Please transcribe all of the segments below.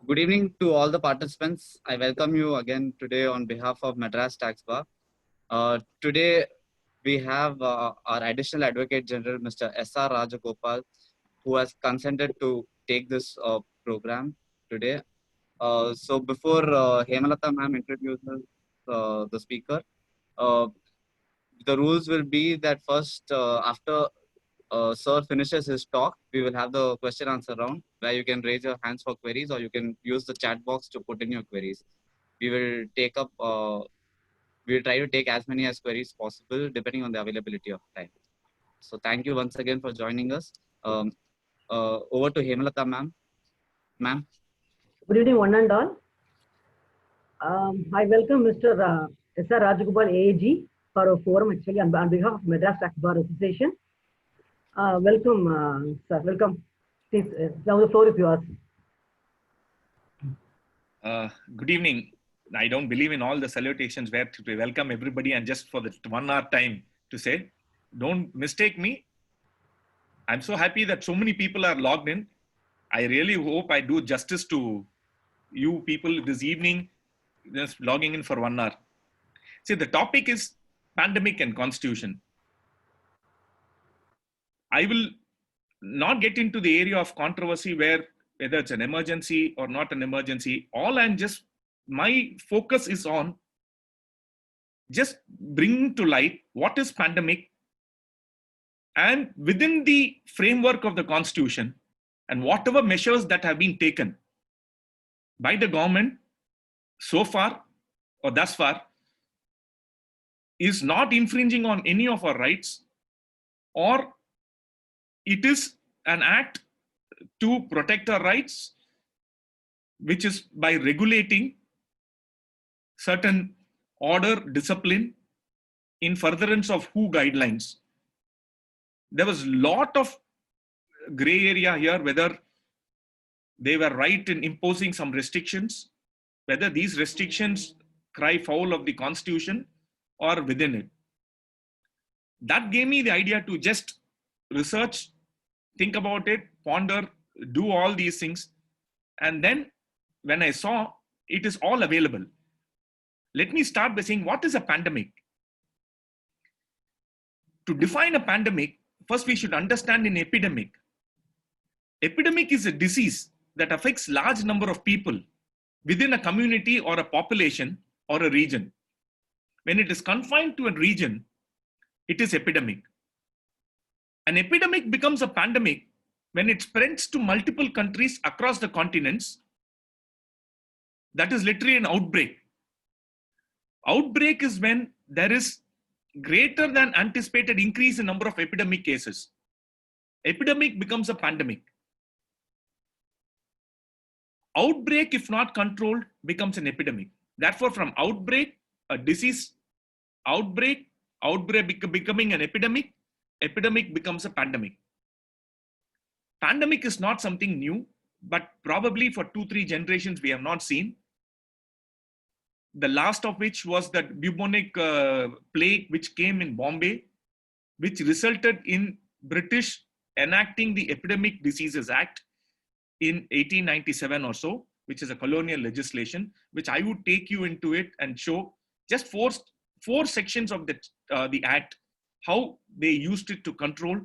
Good evening to all the participants. I welcome you again today on behalf of Madras Tax Bar. Today we have our Additional Advocate General, Mr. S.R. Rajagopal, who has consented to take this program today. So before Hemalata ma'am introduces the speaker, uh, the rules will be that first, after Sir finishes his talk, we will have the question answer round where you can raise your hands for queries or you can use the chat box to put in your queries. We will take up, we will try to take as many as queries possible depending on the availability of time. So thank you once again for joining us. Over to Hemalata ma'am. Ma'am. Good evening, one and all. I welcome Mr. S.R. Rajagopal AAG for a forum actually on behalf of Madras Tax Bar Association. Welcome, sir. Welcome. Please, now the floor is yours. Good evening. I don't believe in all the salutations where to welcome everybody and just for the 1 hour time to say, don't mistake me. I'm so happy that so many people are logged in. I really hope I do justice to you people this evening, just logging in for 1 hour. See, the topic is pandemic and constitution. I will not get into the area of controversy where whether it's an emergency or not an emergency. My focus is on just bringing to light what is pandemic and within the framework of the constitution and whatever measures that have been taken by the government so far or thus far is not infringing on any of our rights, or it is an act to protect our rights, which is by regulating certain order, discipline in furtherance of WHO guidelines. There was a lot of gray area here, whether they were right in imposing some restrictions, whether these restrictions cry foul of the constitution or within it. That gave me the idea to just research, think about it, ponder, do all these things. And then when I saw it is all available, let me start by saying, what is a pandemic? To define a pandemic, first we should understand an epidemic. Epidemic is a disease that affects large number of people within a community or a population or a region. When it is confined to a region, it is epidemic. An epidemic becomes a pandemic when it spreads to multiple countries across the continents. That is literally an outbreak. Outbreak is when there is greater than anticipated increase in number of epidemic cases. Epidemic becomes a pandemic. Outbreak, if not controlled, becomes an epidemic. Therefore, from outbreak, a disease, outbreak becoming an epidemic, epidemic becomes a pandemic. Pandemic is not something new, but probably for 2-3 generations we have not seen. The last of which was that bubonic plague which came in Bombay, which resulted in British enacting the Epidemic Diseases Act in 1897 or so, which is a colonial legislation, which I would take you into it and show just four sections of the act, how they used it to control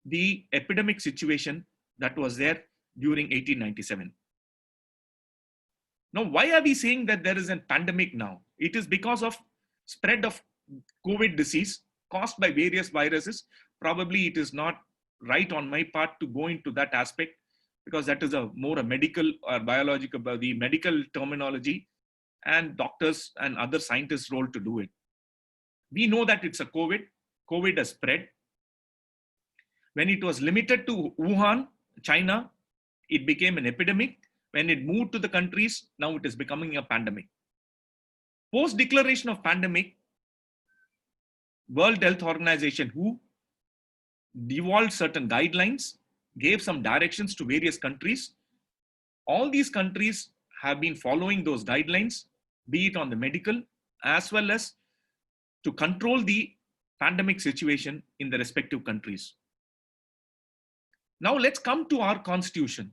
the epidemic situation that was there during 1897. Now, why are we saying that there is a pandemic now? It is because of spread of COVID disease caused by various viruses. Probably it is not right on my part to go into that aspect because that is more a medical or biological, the medical terminology and doctors and other scientists' role to do it. We know that it's a COVID. COVID has spread. When it was limited to Wuhan, China, it became an epidemic. When it moved to the countries, now it is becoming a pandemic. Post declaration of pandemic, World Health Organization, WHO, devolved certain guidelines, gave some directions to various countries. All these countries have been following those guidelines, be it on the medical as well as to control the pandemic situation in the respective countries. Now let's come to our constitution.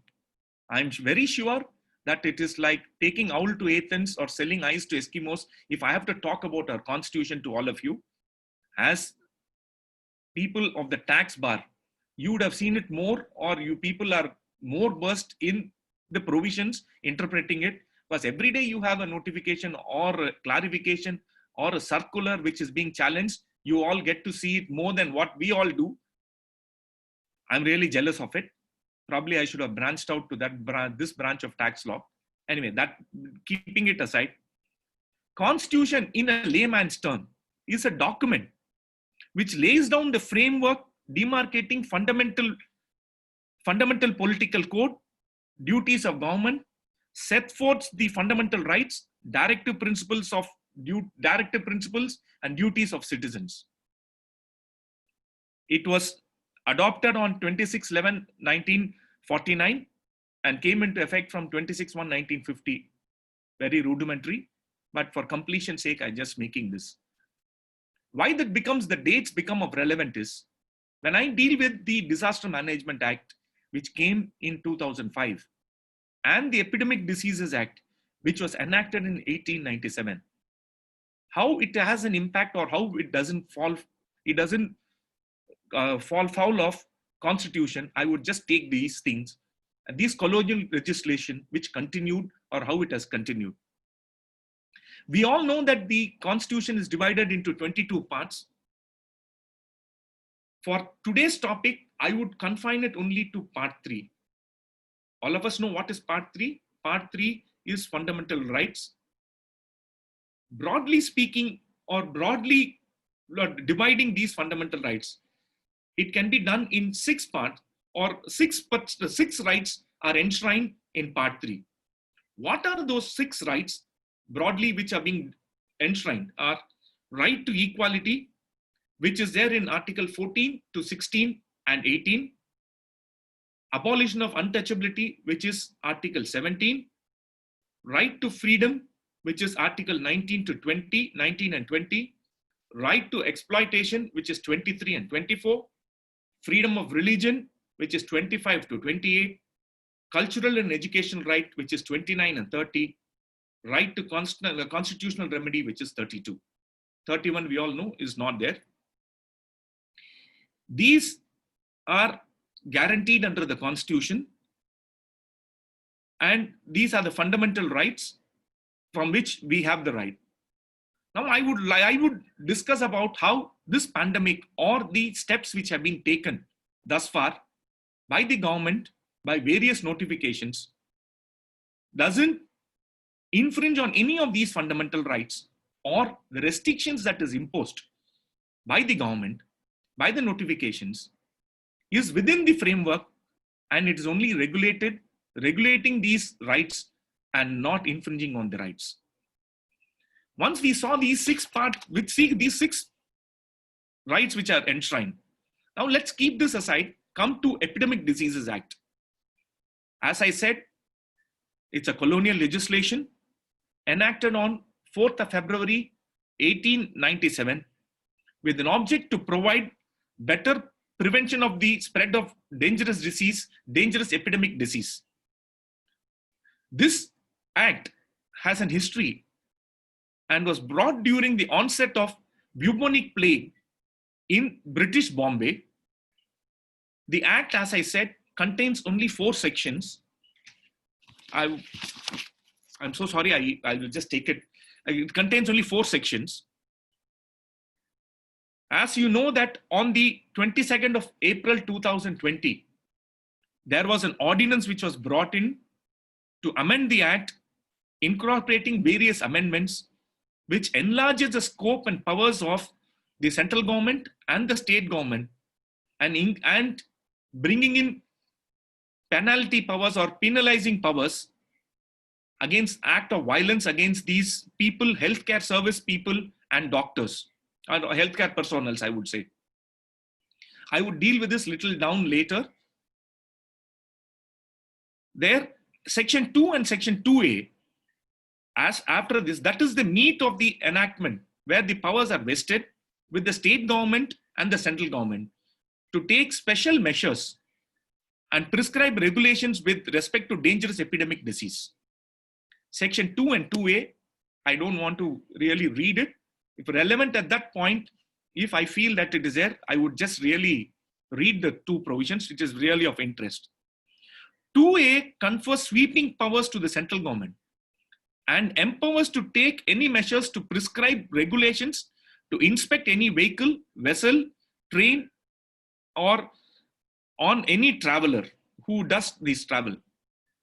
I'm very sure that it is like taking owl to Athens or selling ice to Eskimos. If I have to talk about our constitution to all of you, as people of the tax bar, you would have seen it more, or you people are more versed in the provisions, interpreting it, because every day you have a notification or a clarification or a circular which is being challenged. You all get to see it more than what we all do. I'm really jealous of it. Probably I should have branched out to this branch of tax law. Anyway, that keeping it aside, Constitution in a layman's term is a document which lays down the framework demarcating fundamental political code, duties of government, set forth the fundamental rights, directive principles and duties of citizens. It was adopted on 26/11/1949 and came into effect from 26/1/1950. Very rudimentary, but for completion's sake, I'm just making this. Why that becomes the dates become of relevant is when I deal with the Disaster Management Act, which came in 2005, and the Epidemic Diseases Act, which was enacted in 1897. How it has an impact, or how it doesn't fall foul of Constitution, I would just take these things, and these colonial legislation which continued, or how it has continued. We all know that the Constitution is divided into 22 parts. For today's topic, I would confine it only to part 3. All of us know what is part 3. Part 3 is fundamental rights. Broadly speaking, or broadly dividing these fundamental rights, it can be done in 6 parts, or 6 rights are enshrined in part 3. What are those 6 rights broadly which are being enshrined? Are right to equality, which is there in Article 14 to 16 and 18. Abolition of untouchability, which is Article 17. Right to freedom, which is Article 19 and 20. Right to exploitation, which is 23 and 24. Freedom of religion, which is 25 to 28. Cultural and educational right, which is 29 and 30. Right to constitutional remedy, which is 32. 31, we all know, is not there. These are guaranteed under the Constitution, and these are the fundamental rights from which we have the right. Now, I would discuss about how this pandemic, or the steps which have been taken thus far by the government, by various notifications, doesn't infringe on any of these fundamental rights, or the restrictions that is imposed by the government, by the notifications, is within the framework, and it is only regulating these rights and not infringing on the rights. Once we saw these 6 parts, these 6 rights which are enshrined. Now let's keep this aside, come to Epidemic Diseases Act. As I said, it's a colonial legislation enacted on 4th of February 1897 with an object to provide better prevention of the spread of dangerous epidemic disease. This act has an history and was brought during the onset of bubonic plague in British Bombay. The act, as I said, contains only 4 sections. I'm so sorry, I will just take it. It contains only 4 sections. As you know that on the 22nd of April 2020, there was an ordinance which was brought in to amend the act, incorporating various amendments which enlarges the scope and powers of the central government and the state government, and bringing in penalty powers or penalizing powers against act of violence against these people, healthcare service people and doctors, or healthcare personnel, I would say. I would deal with this little down later. There, section 2 and section 2A, as after this, that is the meat of the enactment, where the powers are vested with the state government and the central government to take special measures and prescribe regulations with respect to dangerous epidemic disease. section 2 and 2A. I don't want to really read it. If relevant at that point, if I feel that it is there, I would just really read the two provisions, which is really of interest. 2A confers sweeping powers to the central government and empowers to take any measures to prescribe regulations, to inspect any vehicle, vessel, train, or on any traveler who does this travel.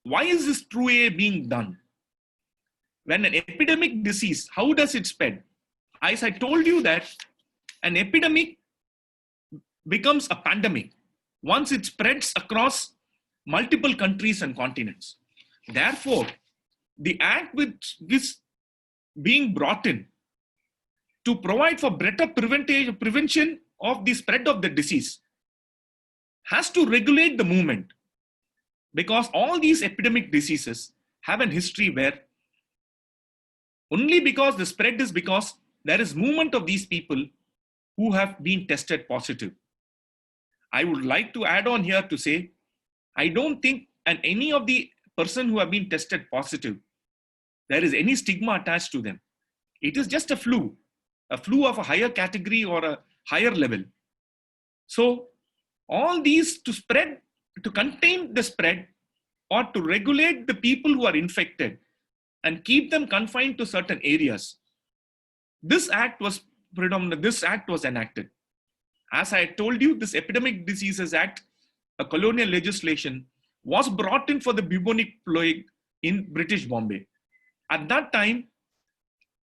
Why is this 2A being done? When an epidemic disease, how does it spread? As I told you that an epidemic becomes a pandemic once it spreads across multiple countries and continents. Therefore, the act which is being brought in to provide for better prevention of the spread of the disease has to regulate the movement, because all these epidemic diseases have an history where only because the spread is because there is movement of these people who have been tested positive. I would like to add on here to say, I don't think and any of the person who have been tested positive, there is any stigma attached to them. It is just a flu of a higher category or a higher level. So all these to spread, to contain the spread or to regulate the people who are infected and keep them confined to certain areas. This act was enacted. As I told you, this Epidemic Diseases Act, a colonial legislation, was brought in for the bubonic plague in British Bombay. At that time,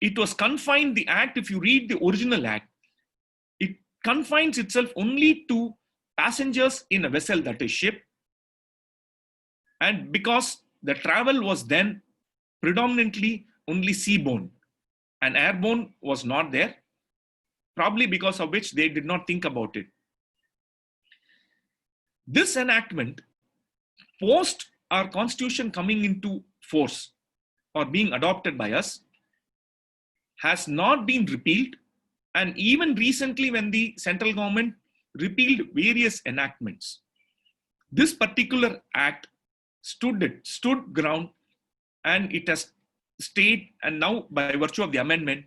it was confined, the act, if you read the original act, it confines itself only to passengers in a vessel, that is ship. And because the travel was then predominantly only seaborne and airborne was not there, probably because of which they did not think about it. This enactment, post our constitution coming into force or being adopted by us, has not been repealed. And even recently, when the central government repealed various enactments, this particular act stood ground, and it has stayed, and now by virtue of the amendment,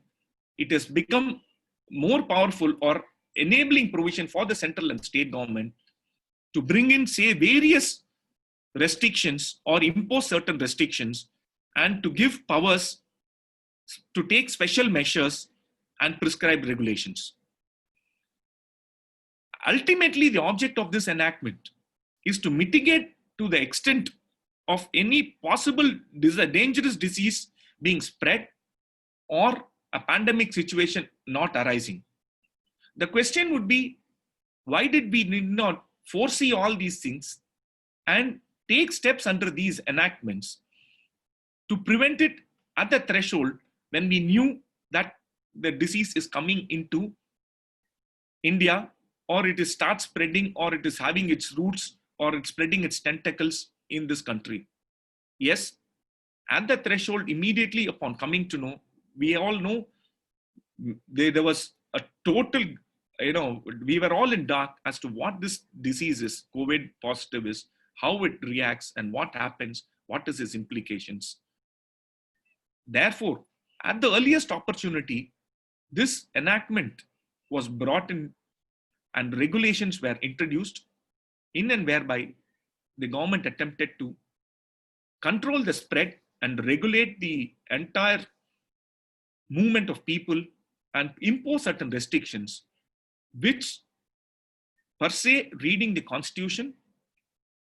it has become more powerful or enabling provision for the central and state government to bring in, say, various restrictions or impose certain restrictions, and to give powers to take special measures and prescribe regulations. Ultimately, the object of this enactment is to mitigate to the extent of any possible dangerous disease being spread or a pandemic situation not arising. The question would be, why did we not foresee all these things and take steps under these enactments to prevent it at the threshold when we knew that the disease is coming into India, or it is start spreading, or it is having its roots, or it's spreading its tentacles in this country? Yes, at the threshold, immediately upon coming to know, we all know there was a total, we were all in dark as to what this disease is, COVID positive is, how it reacts and what happens, what is its implications. Therefore, at the earliest opportunity, this enactment was brought in and regulations were introduced in and whereby the government attempted to control the spread and regulate the entire movement of people and impose certain restrictions, which per se, reading the constitution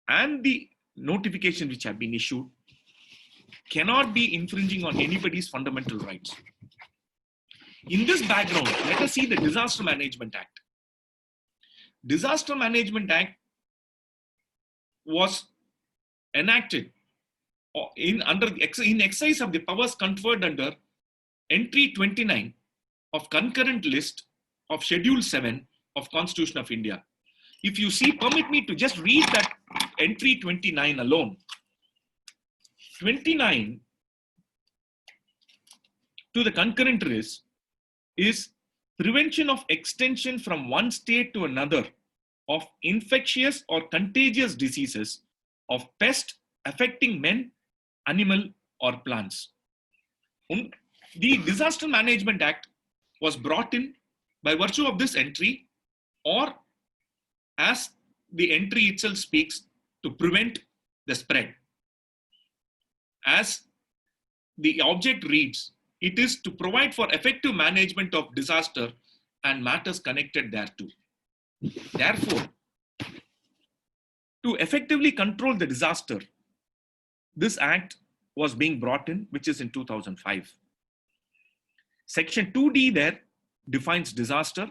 and the notification which have been issued, cannot be infringing on anybody's fundamental rights. In this background, let us see the Disaster Management Act. Disaster Management Act was enacted in exercise of the powers conferred under entry 29 of concurrent list of Schedule 7 of Constitution of India. If you see, permit me to just read that entry 29 alone. 29 to the concurrent list is prevention of extension from one state to another of infectious or contagious diseases of pest affecting men, animal, or plans. The Disaster Management Act was brought in by virtue of this entry, or as the entry itself speaks, to prevent the spread. As the object reads, it is to provide for effective management of disaster and matters connected thereto. Therefore, to effectively control the disaster, this act was being brought in, which is in 2005. Section 2D there defines disaster.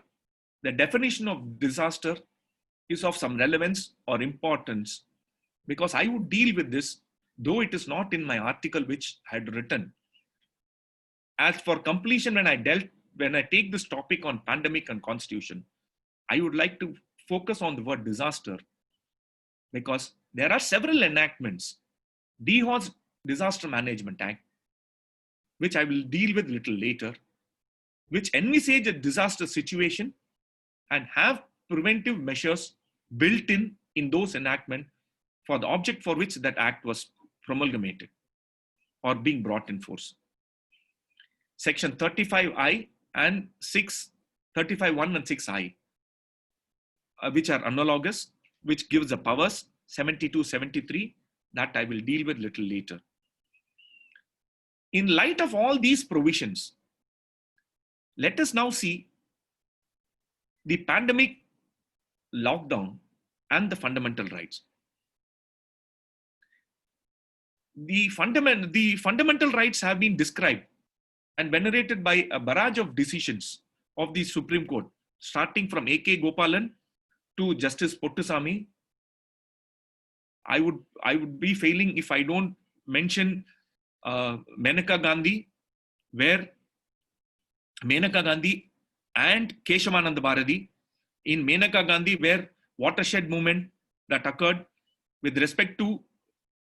The definition of disaster is of some relevance or importance, because I would deal with this, though it is not in my article which I had written. As for completion, when I take this topic on pandemic and constitution, I would like to focus on the word disaster, because there are several enactments. DHO's Disaster Management Act, which I will deal with a little later, which envisage a disaster situation and have preventive measures built in those enactments for the object for which that act was promulgated or being brought in force. Section 35I and 35(1) and 6I, which are analogous, which gives the powers 72, 73, that I will deal with a little later. In light of all these provisions, let us now see the pandemic lockdown and the fundamental rights. The fundamental rights have been described and venerated by a barrage of decisions of the Supreme Court, starting from A.K. Gopalan to Justice Pottusamy. I would be failing if I don't mention Maneka Gandhi, where Maneka Gandhi and Keshavananda Bharati, in Maneka Gandhi, where watershed movement that occurred with respect to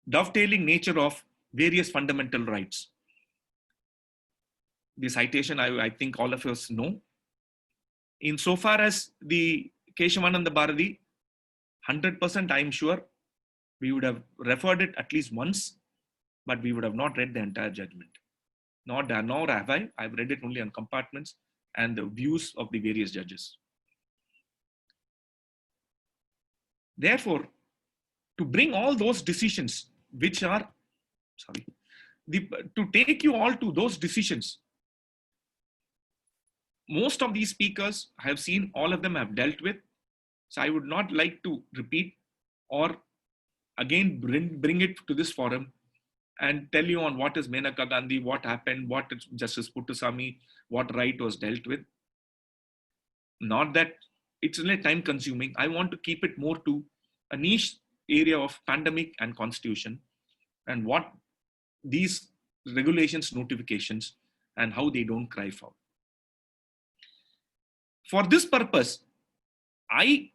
dovetailing nature of various fundamental rights. The citation I think all of us know. Insofar as the Keshavananda Bharati, 100% I am sure we would have referred it at least once, but we would have not read the entire judgment. Nor have I. I've read it only on compartments and the views of the various judges. Therefore, to bring all those decisions, which are, to take you all to those decisions, most of these speakers I have seen, all of them have dealt with. So I would not like to repeat or again bring it to this forum and tell you on what is Maneka Gandhi, what happened, what is Justice Pottusamy, what right was dealt with. Not that it's really time consuming. I want to keep it more to a niche area of pandemic and constitution and what these regulations, notifications, and how they don't cry for. For this purpose, I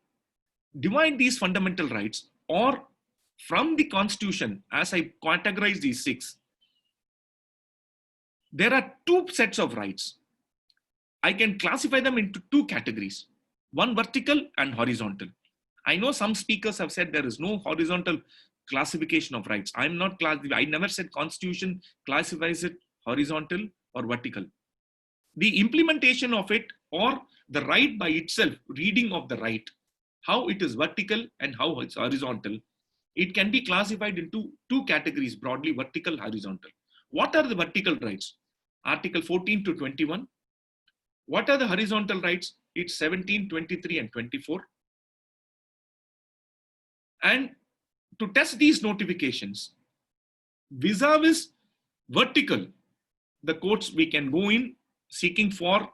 divide these fundamental rights, or from the constitution, as I categorize these 6, there are 2 sets of rights. I can classify them into 2 categories, one vertical and horizontal. I know some speakers have said there is no horizontal classification of rights. I never said constitution classifies it horizontal or vertical. The implementation of it, or the right by itself, reading of the right, how it is vertical and how it's horizontal, it can be classified into 2 categories broadly, vertical, horizontal. What are the vertical rights? Article 14 to 21. What are the horizontal rights? It's 17, 23, and 24. And to test these notifications, vis-a-vis vertical, the courts we can go in seeking for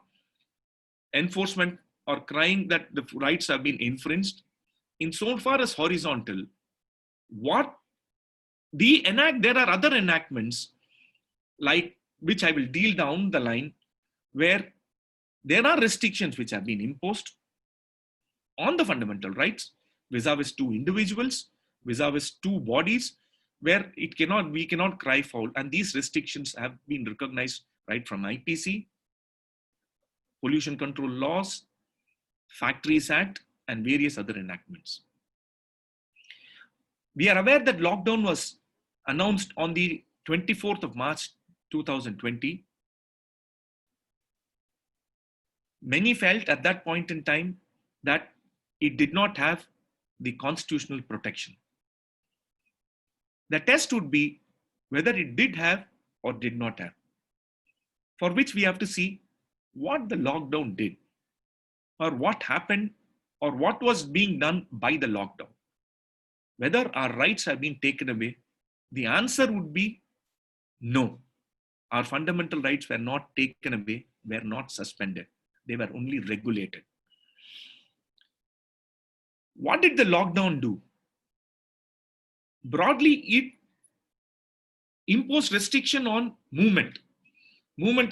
enforcement or crying that the rights have been infringed. Insofar as horizontal, there are other enactments, like which I will deal down the line, where there are restrictions which have been imposed on the fundamental rights vis-a-vis 2 individuals, vis-a-vis 2 bodies, where we cannot cry foul, and these restrictions have been recognized right from IPC, pollution control laws, Factories Act, and various other enactments. We are aware that lockdown was announced on the 24th of March 2020, many felt at that point in time that it did not have the constitutional protection. The test would be whether it did have or did not have, for which we have to see what the lockdown did, or what happened, or what was being done by the lockdown. Whether our rights have been taken away, the answer would be no. Our fundamental rights were not taken away, were not suspended. They were only regulated. What did the lockdown do? Broadly, it imposed restriction on movement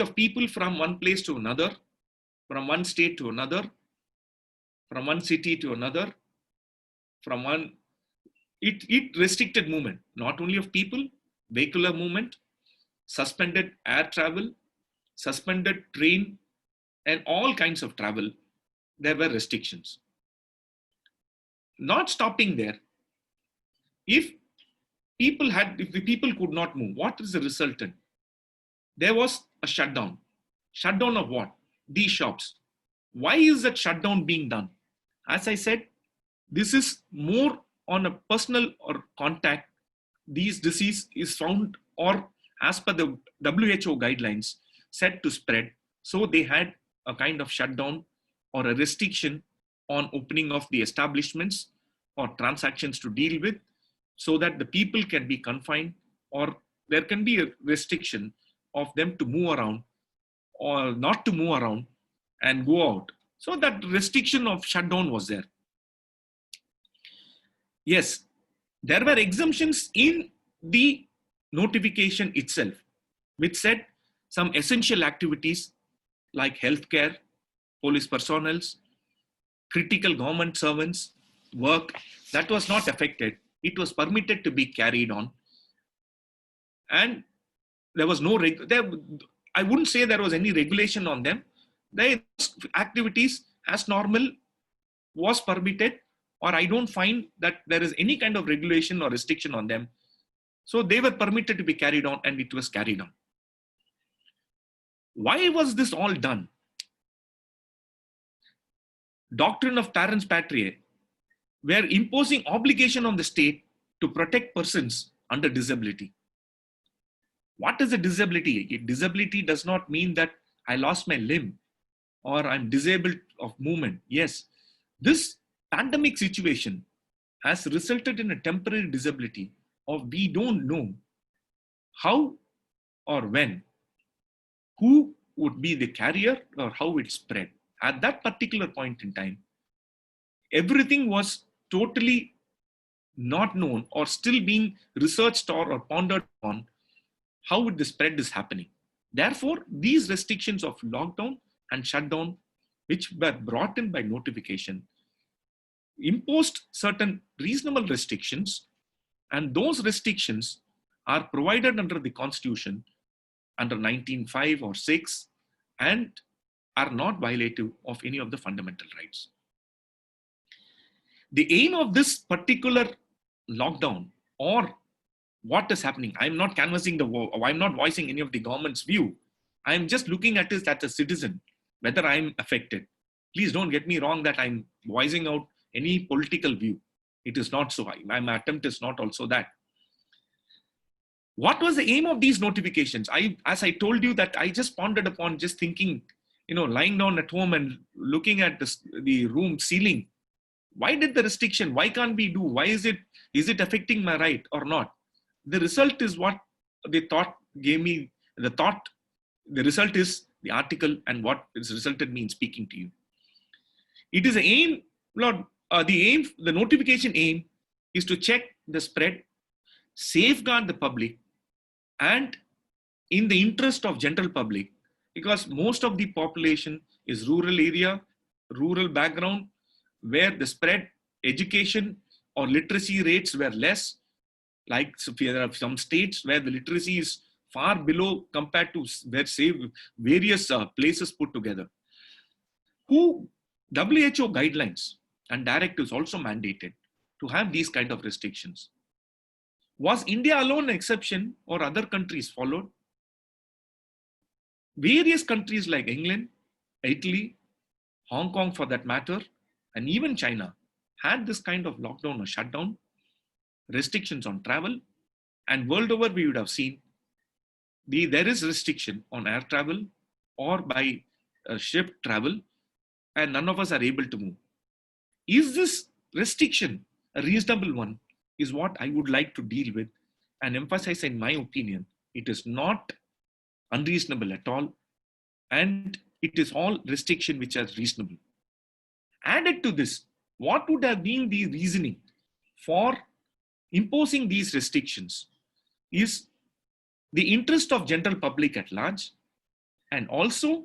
of people from one place to another, from one state to another, from one city to another, it restricted movement, not only of people, vehicular movement, suspended air travel, suspended train, and all kinds of travel. There were restrictions. Not stopping there, if the people could not move, what is the resultant? There was a shutdown. Shutdown of what? These shops. Why is that shutdown being done? As I said, this is more on a personal or contact. These disease is found, or as per the WHO guidelines, said to spread. So they had a kind of shutdown or a restriction on opening of the establishments or transactions to deal with, so that the people can be confined, or there can be a restriction of them to move around or not to move around and go out. So that restriction of shutdown was there. Yes, there were exemptions in the notification itself, which said some essential activities like healthcare, police personnel, critical government servants, work, that was not affected. It was permitted to be carried on. And there was no, I wouldn't say there was any regulation on them. The activities as normal was permitted, or I don't find that there is any kind of regulation or restriction on them. So they were permitted to be carried on, and it was carried on. Why was this all done? Doctrine of parens patriae were imposing obligation on the state to protect persons under disability. What is a disability? A disability does not mean that I lost my limb or I'm disabled of movement. Yes, this pandemic situation has resulted in a temporary disability of we don't know how or when, who would be the carrier or how it spread. At that particular point in time, everything was totally not known or still being researched or pondered on how would the spread is happening. Therefore, these restrictions of lockdown and shutdown, which were brought in by notification, imposed certain reasonable restrictions, and those restrictions are provided under the Constitution under 1905 or 6 and are not violative of any of the fundamental rights. The aim of this particular lockdown, or what is happening, I'm not canvassing I'm not voicing any of the government's view. I'm just looking at this as a citizen, whether I'm affected. Please don't get me wrong that I'm voicing out any political view. It is not so. My attempt is not also that. What was the aim of these notifications? As I told you, that I just pondered upon, just thinking, lying down at home and looking at the room ceiling. Why did the restriction? Why can't we do? Why is it affecting my right or not? The result is what the thought gave me. The result is the article and what is resulted me in speaking to you. It is an aim, Lord. The notification aim is to check the spread, safeguard the public, and in the interest of general public, because most of the population is rural area, rural background, where the spread, education or literacy rates were less. Like there are some states where the literacy is far below compared to where, say, various places put together. WHO guidelines and directives also mandated to have these kind of restrictions. Was India alone an exception or other countries followed? Various countries like England, Italy, Hong Kong for that matter, and even China had this kind of lockdown or shutdown, restrictions on travel, and world over we would have seen there is restriction on air travel or by ship travel, and none of us are able to move. Is this restriction a reasonable one? Is what I would like to deal with and emphasize. In my opinion, it is not unreasonable at all, and it is all restriction which are reasonable. Added to this, what would have been the reasoning for imposing these restrictions is the interest of general public at large, and also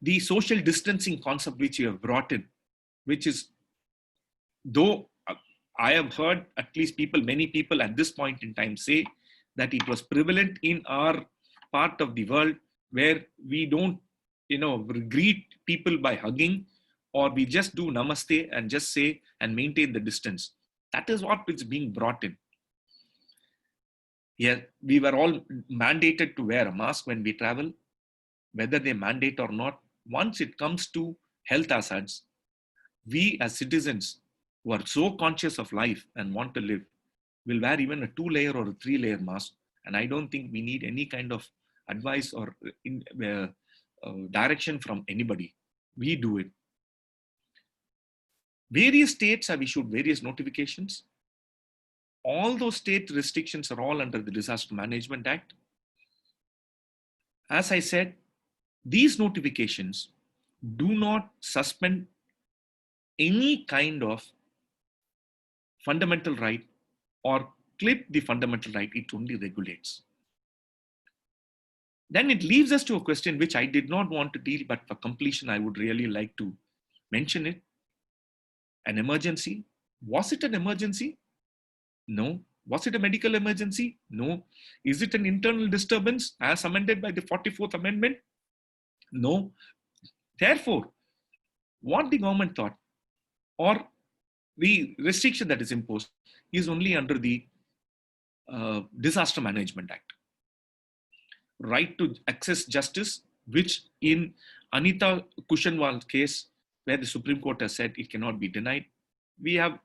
the social distancing concept which you have brought in, which is, though I have heard at least many people at this point in time say that it was prevalent in our part of the world where we don't, greet people by hugging, or we just do namaste and just say and maintain the distance. That is what is being brought in. Yeah, we were all mandated to wear a mask when we travel, whether they mandate or not. Once it comes to health hazards, we as citizens who are so conscious of life and want to live will wear even a 2-layer or a 3-layer mask. And I don't think we need any kind of advice or direction from anybody. We do it. Various states have issued various notifications. All those state restrictions are all under the Disaster Management Act. As I said, these notifications do not suspend any kind of fundamental right or clip the fundamental right. It only regulates. Then it leaves us to a question which I did not want to deal, but for completion, I would really like to mention it. An emergency. Was it an emergency? No. Was it a medical emergency? No. Is it an internal disturbance as amended by the 44th Amendment? No. Therefore, what the government thought, or the restriction that is imposed, is only under the Disaster Management Act. Right to access justice, which in Anita Kushanwal's case, where the Supreme Court has said it cannot be denied. We have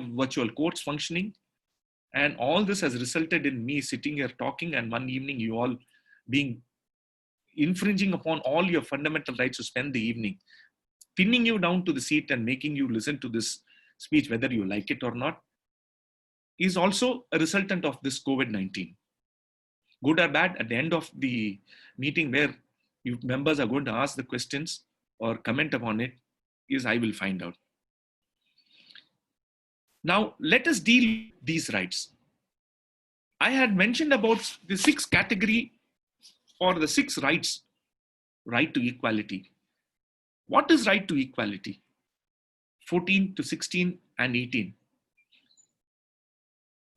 virtual courts functioning, and all this has resulted in me sitting here talking, and one evening you all being infringing upon all your fundamental rights to spend the evening, pinning you down to the seat and making you listen to this speech, whether you like it or not, is also a resultant of this COVID-19. Good or bad, at the end of the meeting where you members are going to ask the questions or comment upon it, is I will find out. Now, let us deal with these rights. I had mentioned about the 6 category or the 6 rights. Right to equality. What is right to equality? 14 to 16 and 18.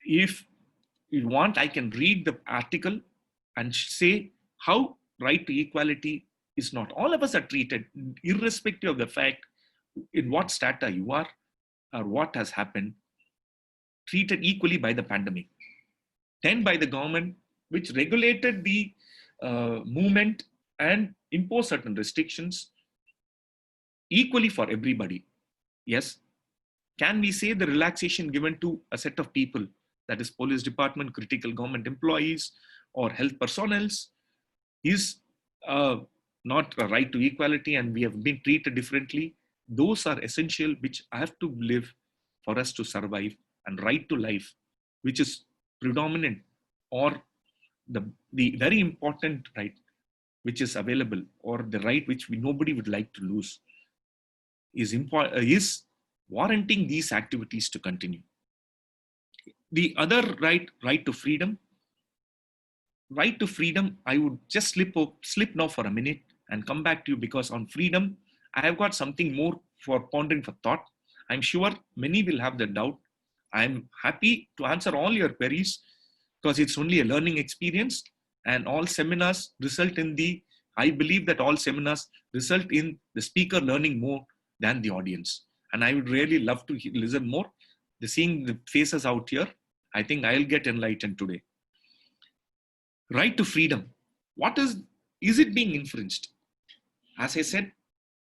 If you want, I can read the article and say how right to equality is not. All of us are treated, irrespective of the fact in what strata you are or what has happened, treated equally by the pandemic. Then by the government, which regulated the movement and imposed certain restrictions equally for everybody. Yes. Can we say the relaxation given to a set of people, that is police department, critical government employees, or health personnel, is not a right to equality and we have been treated differently? Those are essential, which have to live for us to survive, and right to life, which is predominant, or the very important right which is available, or the right which nobody would like to lose, is warranting these activities to continue. The other right to freedom. Right to freedom, I would just slip now for a minute and come back to you, because on freedom, I have got something more for pondering for thought. I'm sure many will have the doubt. I'm happy to answer all your queries, because it's only a learning experience, and all seminars result in I believe that all seminars result in the speaker learning more than the audience. And I would really love to listen more. Seeing the faces out here, I think I'll get enlightened today. Right to freedom. What is it being infringed? As I said,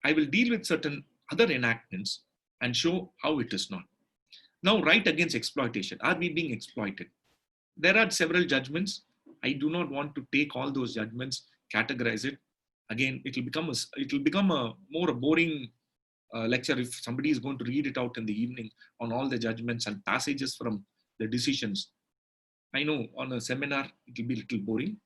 I will deal with certain other enactments and show how it is not. Now, right against exploitation. Are we being exploited? There are several judgments. I do not want to take all those judgments, categorize it. Again, it will become a more boring lecture if somebody is going to read it out in the evening on all the judgments and passages from the decisions. I know on a seminar, it will be a little boring.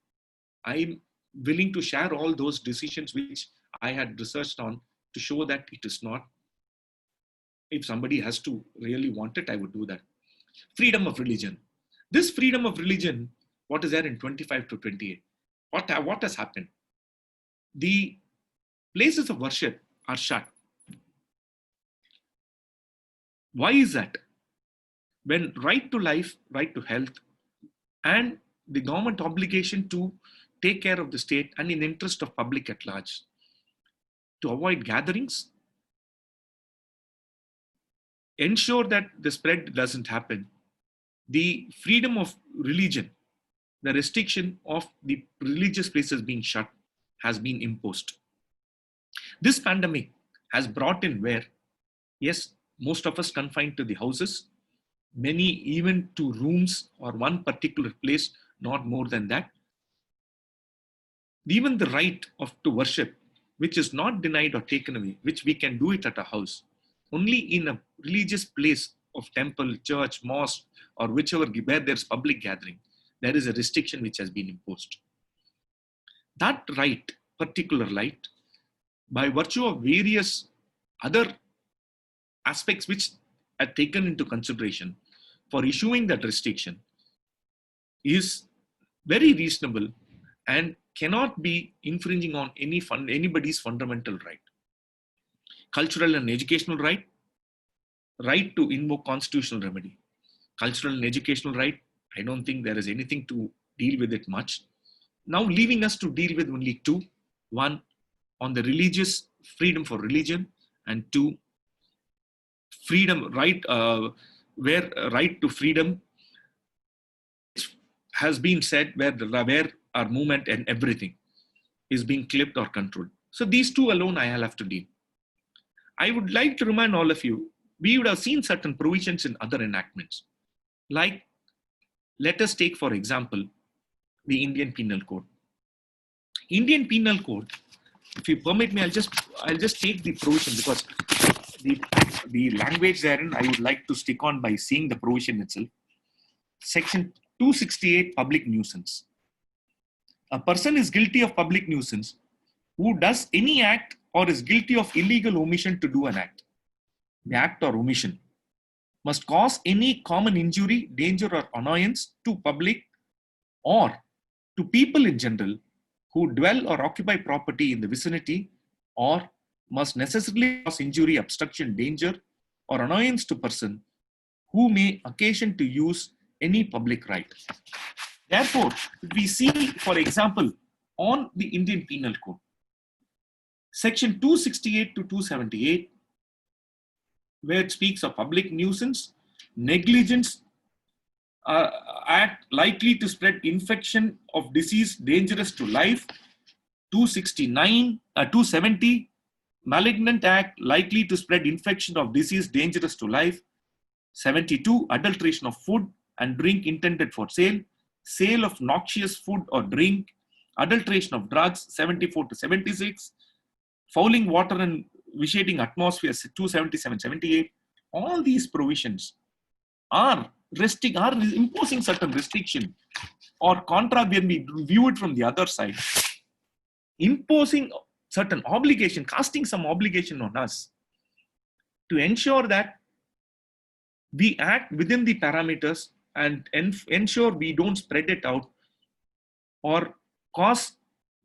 I'm willing to share all those decisions which I had researched on to show that it is not. If somebody has to really want it, I would do that. Freedom of religion. This freedom of religion, what is there in 25 to 28? What has happened? The places of worship are shut. Why is that? When right to life, right to health, and the government obligation to take care of the state and in interest of public at large, to avoid gatherings, ensure that the spread doesn't happen, the freedom of religion, the restriction of the religious places being shut has been imposed. This pandemic has brought in where, yes, most of us confined to the houses, many even to rooms or one particular place, not more than that. Even the right to worship, which is not denied or taken away, which we can do it at a house, only in a religious place of temple, church, mosque, or whichever, where there's public gathering, there is a restriction which has been imposed. That right, particular right, by virtue of various other aspects which are taken into consideration for issuing that restriction, is very reasonable and cannot be infringing on anybody's fundamental right. Cultural and educational right, right to invoke constitutional remedy. Cultural and educational right, I don't think there is anything to deal with it much. Now leaving us to deal with only two. One, on the religious freedom for religion, and two, freedom right, where right to freedom has been said where our movement and everything is being clipped or controlled. So these two alone I'll have to deal. I would like to remind all of you, we would have seen certain provisions in other enactments. Like, let us take, for example, the Indian Penal Code. Indian Penal Code, if you permit me, I'll just take the provision because the language therein, I would like to stick on by seeing the provision itself. Section 268, public nuisance. A person is guilty of public nuisance who does any act or is guilty of illegal omission to do an act. The act or omission must cause any common injury, danger, or annoyance to public or to people in general who dwell or occupy property in the vicinity, or must necessarily cause injury, obstruction, danger, or annoyance to person who may occasion to use any public right. Therefore, we see, for example, on the Indian Penal Code, section 268 to 278, where it speaks of public nuisance, negligence, act likely to spread infection of disease dangerous to life. 270, malignant act likely to spread infection of disease dangerous to life. 72, adulteration of food and drink intended for sale, sale of noxious food or drink, adulteration of drugs. 74 to 76, fouling water and vitiating atmosphere. 277, 78. All these provisions are imposing certain restriction, or contra, when we view it from the other side, imposing certain obligation, casting some obligation on us to ensure that we act within the parameters and ensure we don't spread it out or cause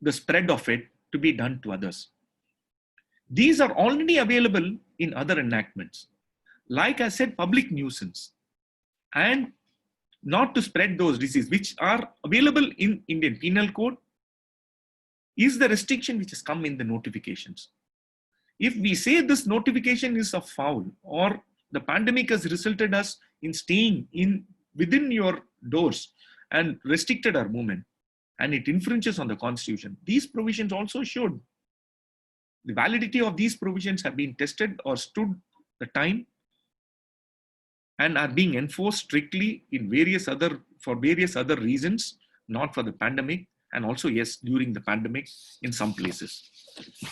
the spread of it to be done to others. These are already available in other enactments. Like I said, public nuisance and not to spread those diseases, which are available in Indian Penal Code, is the restriction which has come in the notifications. If we say this notification is a foul, or the pandemic has resulted us in staying in within your doors and restricted our movement, and it infringes on the constitution. These provisions also showed the validity of these provisions have been tested or stood the time and are being enforced strictly in for various other reasons, not for the pandemic, and also, yes, during the pandemic in some places.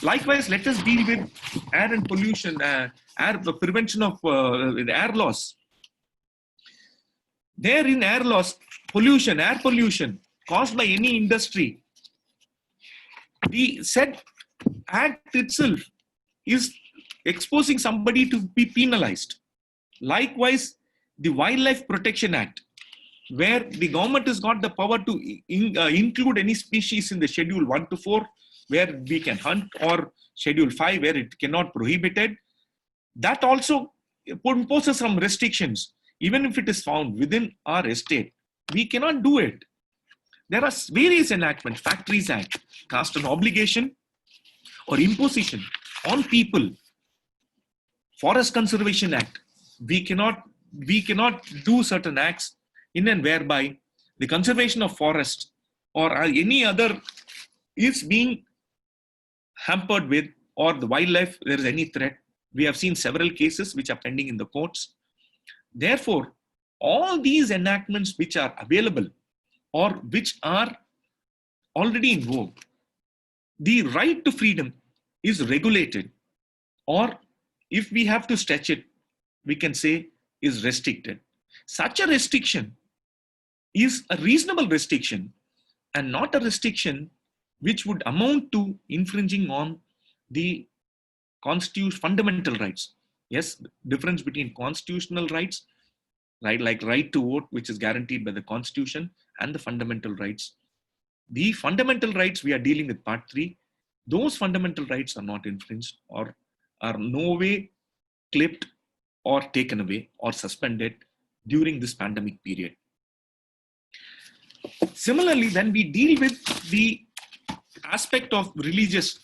Likewise, let us deal with air and pollution, the prevention of air loss. There in air loss, air pollution caused by any industry, the said act itself is exposing somebody to be penalized. Likewise, the Wildlife Protection Act, where the government has got the power to include any species in the Schedule 1 to 4, where we can hunt, or Schedule 5, where it cannot prohibited. That also imposes some restrictions. Even if it is found within our estate, we cannot do it. There are various enactments. Factories Act cast an obligation or imposition on people. Forest Conservation Act, we cannot do certain acts in and whereby the conservation of forest or any other is being hampered with, or the wildlife, there is any threat. We have seen several cases which are pending in the courts. Therefore, all these enactments which are available or which are already in vogue, the right to freedom is regulated, or if we have to stretch it, we can say is restricted. Such a restriction is a reasonable restriction and not a restriction which would amount to infringing on the fundamental rights. Yes, difference between constitutional rights, right, like right to vote, which is guaranteed by the Constitution, and the fundamental rights. The fundamental rights we are dealing with part 3, those fundamental rights are not infringed or are no way clipped or taken away or suspended during this pandemic period. Similarly, when we deal with the aspect of religious,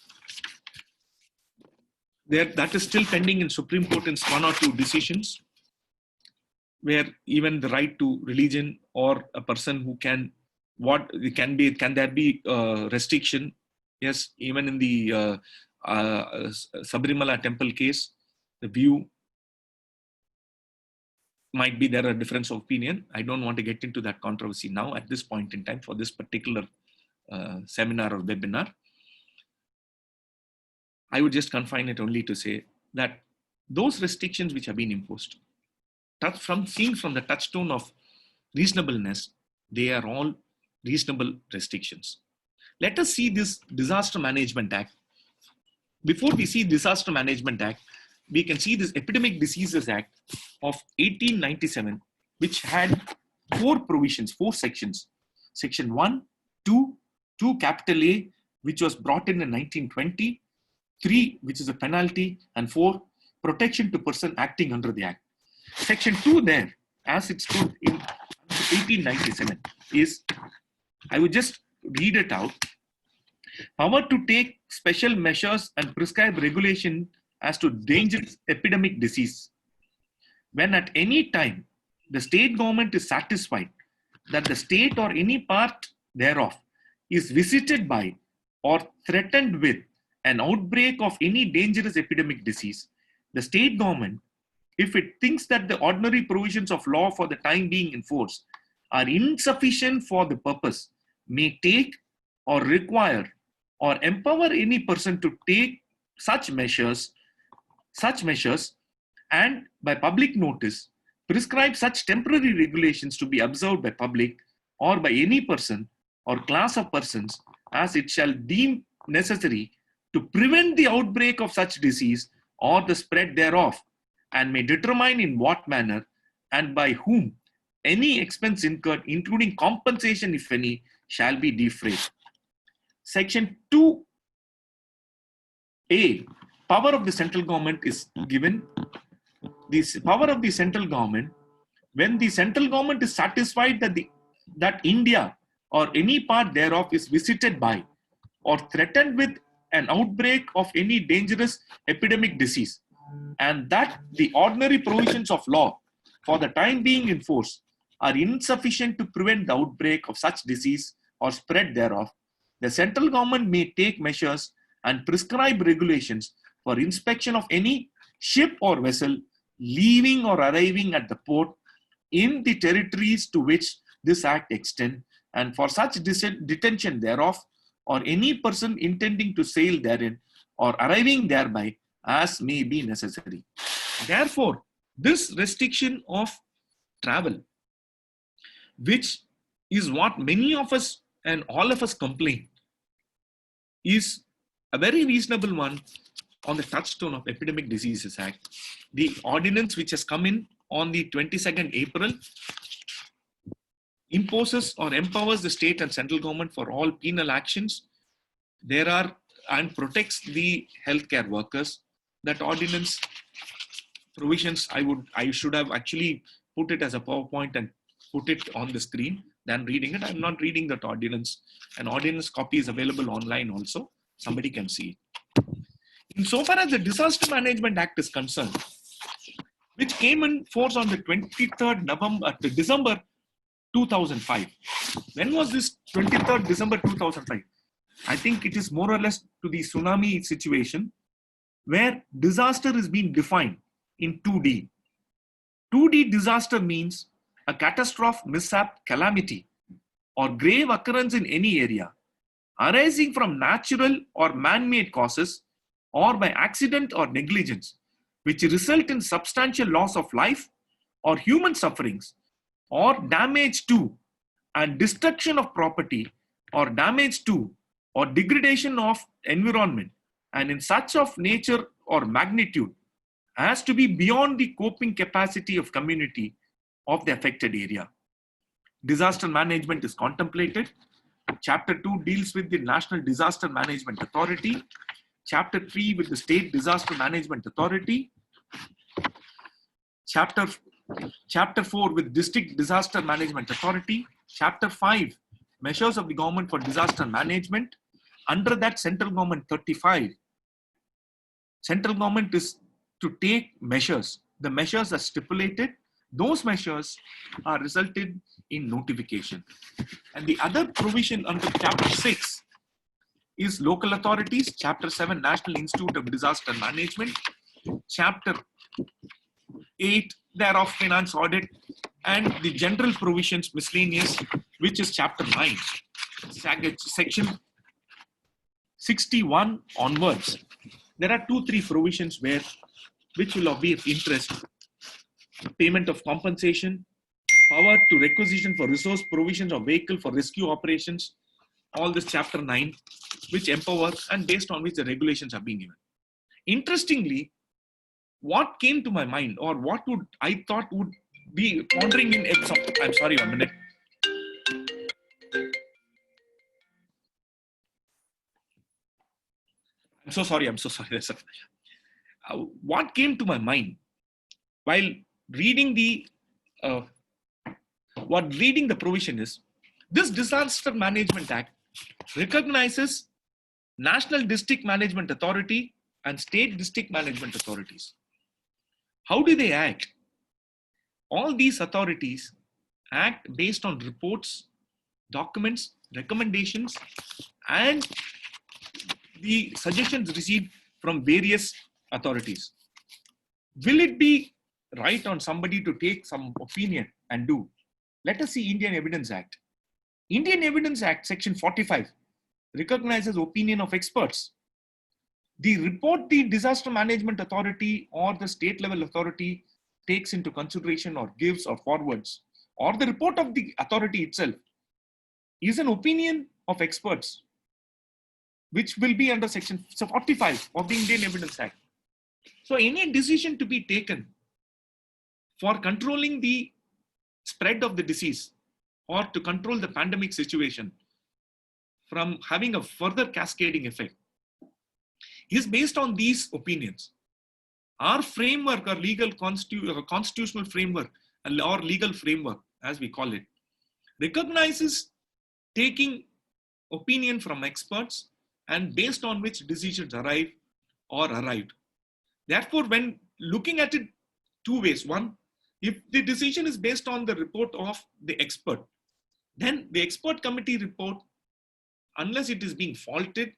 that is still pending in Supreme Court in 1 or 2 decisions, where even the right to religion or a person who can there be restriction? Yes, even in the Sabrimala temple case, the view might be there a difference of opinion. I don't want to get into that controversy now at this point in time for this particular seminar or webinar. I would just confine it only to say that those restrictions which have been imposed, from the touchstone of reasonableness, they are all reasonable restrictions. Let us see this Disaster Management Act. Before we see Disaster Management Act, we can see this Epidemic Diseases Act of 1897, which had 4 provisions, 4 sections. Section 1, 2, 2 capital A, which was brought in 1920, 3, which is a penalty, and 4, protection to person acting under the Act. Section 2 there, as it stood in 1897, is, I would just read it out. Power to take special measures and prescribe regulation as to dangerous epidemic disease. When at any time the state government is satisfied that the state or any part thereof is visited by or threatened with an outbreak of any dangerous epidemic disease, the state government, if it thinks that the ordinary provisions of law for the time being in force are insufficient for the purpose, may take or require or empower any person to take such measures, and by public notice prescribe such temporary regulations to be observed by public or by any person or class of persons as it shall deem necessary to prevent the outbreak of such disease or the spread thereof, and may determine in what manner and by whom any expense incurred, including compensation if any, shall be defrayed. Section 2A, power of the central government is given. This power of the central government, when the central government is satisfied that India or any part thereof is visited by or threatened with an outbreak of any dangerous epidemic disease, and that the ordinary provisions of law for the time being in force are insufficient to prevent the outbreak of such disease or spread thereof, the central government may take measures and prescribe regulations for inspection of any ship or vessel leaving or arriving at the port in the territories to which this act extends, and for such detention thereof, or any person intending to sail therein or arriving thereby as may be necessary. Therefore, this restriction of travel, which is what many of us and all of us complain, is a very reasonable one on the touchstone of Epidemic Diseases Act. The ordinance which has come in on the 22nd April imposes or empowers the state and central government for all penal actions. There are and protects the healthcare workers. That ordinance provisions, I should have actually put it as a PowerPoint and put it on the screen than reading it. I'm not reading that ordinance. An ordinance copy is available online also. Somebody can see it. Insofar as the Disaster Management Act is concerned, which came in force on the 23rd December 2005. When was this 23rd December 2005? I think it is more or less to the tsunami situation, where disaster is being defined in 2D. 2D disaster means a catastrophe, mishap, calamity, or grave occurrence in any area arising from natural or man-made causes or by accident or negligence, which result in substantial loss of life or human sufferings, or damage to and destruction of property, or damage to or degradation of environment, and in such of nature or magnitude as to be beyond the coping capacity of community of the affected area. Disaster management is contemplated. Chapter 2 deals with the National Disaster Management Authority. Chapter 3 with the State Disaster Management Authority. Chapter 4 with District Disaster Management Authority. Chapter 5, Measures of the Government for Disaster Management. Under that, Central Government 35. Central Government is to take measures. The measures are stipulated. Those measures are resulted in notification. And the other provision under Chapter 6 is local authorities. Chapter 7, National Institute of Disaster Management. Chapter 8, thereof, finance audit, and the general provisions miscellaneous, which is Chapter 9. Section 61 onwards. There are 2-3 provisions which will be of interest. Payment of compensation, power to requisition for resource provisions of vehicle for rescue operations, all this Chapter 9, which empowers and based on which the regulations are being given. Interestingly, what came to my mind, or what would I thought would be pondering in I'm sorry, 1 minute. I'm so sorry. What came to my mind while reading the provision is, this Disaster Management Act recognizes National District Management Authority and State District Management Authorities. How do they act? All these authorities act based on reports, documents, recommendations, and the suggestions received from various authorities. Will it be right on somebody to take some opinion and do? Let us see Indian Evidence Act. Indian Evidence Act, Section 45, recognizes opinion of experts. The report the Disaster Management Authority or the state level authority takes into consideration or gives or forwards, or the report of the authority itself, is an opinion of experts, which will be under Section 45 of the Indian Evidence Act. So any decision to be taken for controlling the spread of the disease or to control the pandemic situation from having a further cascading effect is based on these opinions. Our framework, our legal constitutional framework, or legal framework, as we call it, recognizes taking opinion from experts and based on which decisions arrive or arrived. Therefore, when looking at it 2 ways, one, If the decision is based on the report of the expert, then the expert committee report, unless it is being faulted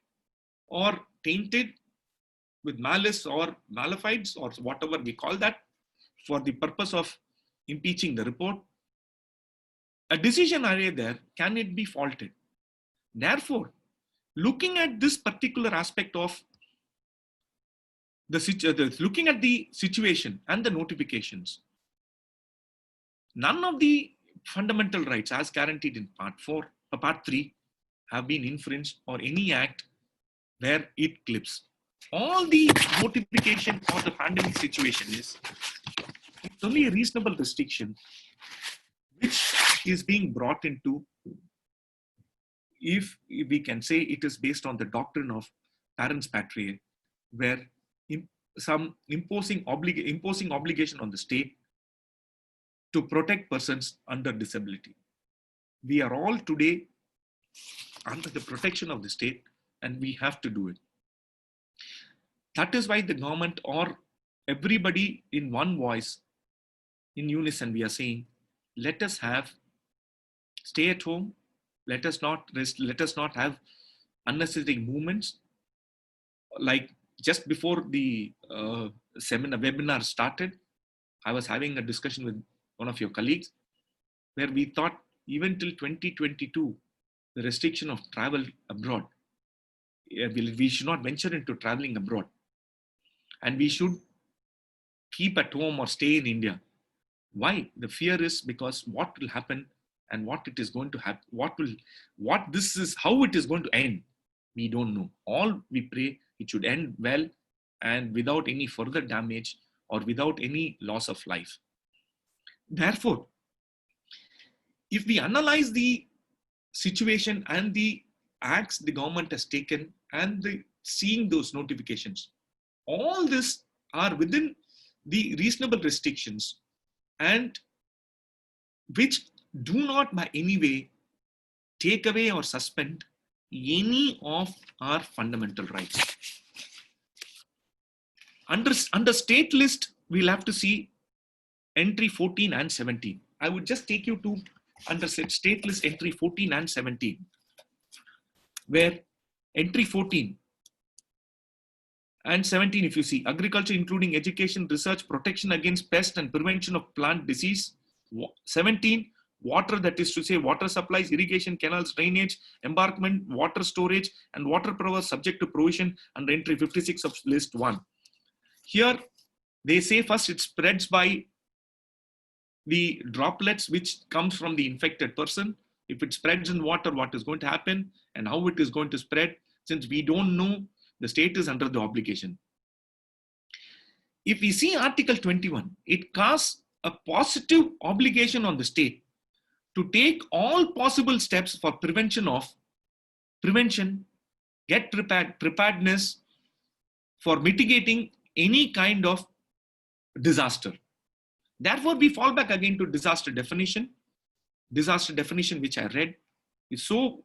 or tainted with malice or malefides or whatever we call that, for the purpose of impeaching the report, a decision array there, can it be faulted? Therefore, looking at this particular aspect of looking at the situation and the notifications, none of the fundamental rights as guaranteed in part 3 have been infringed, or any act where it clips. All the notification of the pandemic situation is only a reasonable restriction which is being brought into, if we can say, it is based on the doctrine of parens patriae, where some imposing obligation on the state to protect persons under disability. We are all today under the protection of the state, and we have to do it. That is why the government, or everybody in one voice, in unison, we are saying, let us stay at home, let us not rest, let us not have unnecessary movements. Like just before the webinar started, I was having a discussion with one of your colleagues, where we thought even till 2022, the restriction of travel abroad, we should not venture into traveling abroad, and we should keep at home or stay in India. Why? The fear is because what will happen and what it is going to happen, how it is going to end, we don't know. All we pray it should end well and without any further damage or without any loss of life. Therefore, if we analyze the situation and the acts the government has taken and seeing those notifications, all this are within the reasonable restrictions and which do not by any way take away or suspend any of our fundamental rights. Under state list, we'll have to see entry 14 and 17. I would just take you to under state list entry 14 and 17, where entry 14 and 17, if you see, agriculture including education, research, protection against pest and prevention of plant disease. 17, water, that is to say water supplies, irrigation, canals, drainage, embankment, water storage and water power subject to provision under entry 56 of list 1. Here they say first it spreads by the droplets which comes from the infected person. If it spreads in water, what is going to happen and how it is going to spread, since we don't know, the state is under the obligation. If we see Article 21, it casts a positive obligation on the state to take all possible steps for prevention, get preparedness for mitigating any kind of disaster. Therefore, we fall back again to disaster definition. Disaster definition, which I read, is so,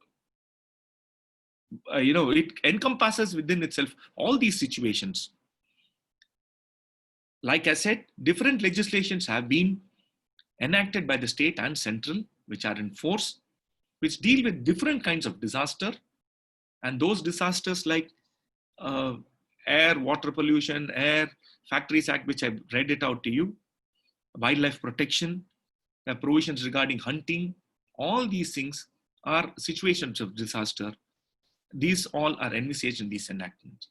it encompasses within itself all these situations. Like I said, different legislations have been enacted by the state and central, which are in force, which deal with different kinds of disaster. And those disasters like air, water pollution, air, Factories Act, which I read it out to you, wildlife protection, provisions regarding hunting, all these things are situations of disaster. These all are envisaged in these enactments.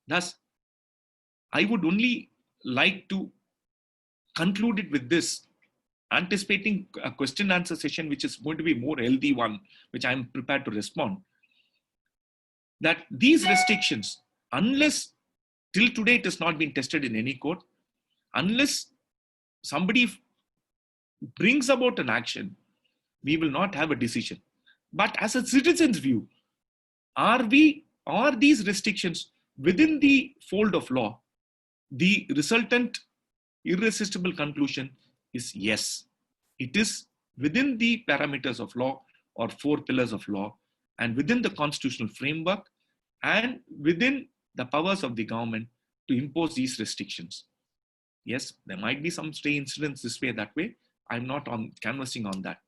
Thus, I would only like to conclude it with this, anticipating a question answer session, which is going to be more healthy one, which I'm prepared to respond, that these restrictions, unless till today it has not been tested in any court, unless somebody brings about an action, we will not have a decision. But as a citizen's view, are these restrictions within the fold of law? The resultant irresistible conclusion is yes. It is within the parameters of law or 4 pillars of law and within the constitutional framework and within the powers of the government to impose these restrictions. Yes, there might be some stray incidents this way, that way. I'm not on canvassing on that.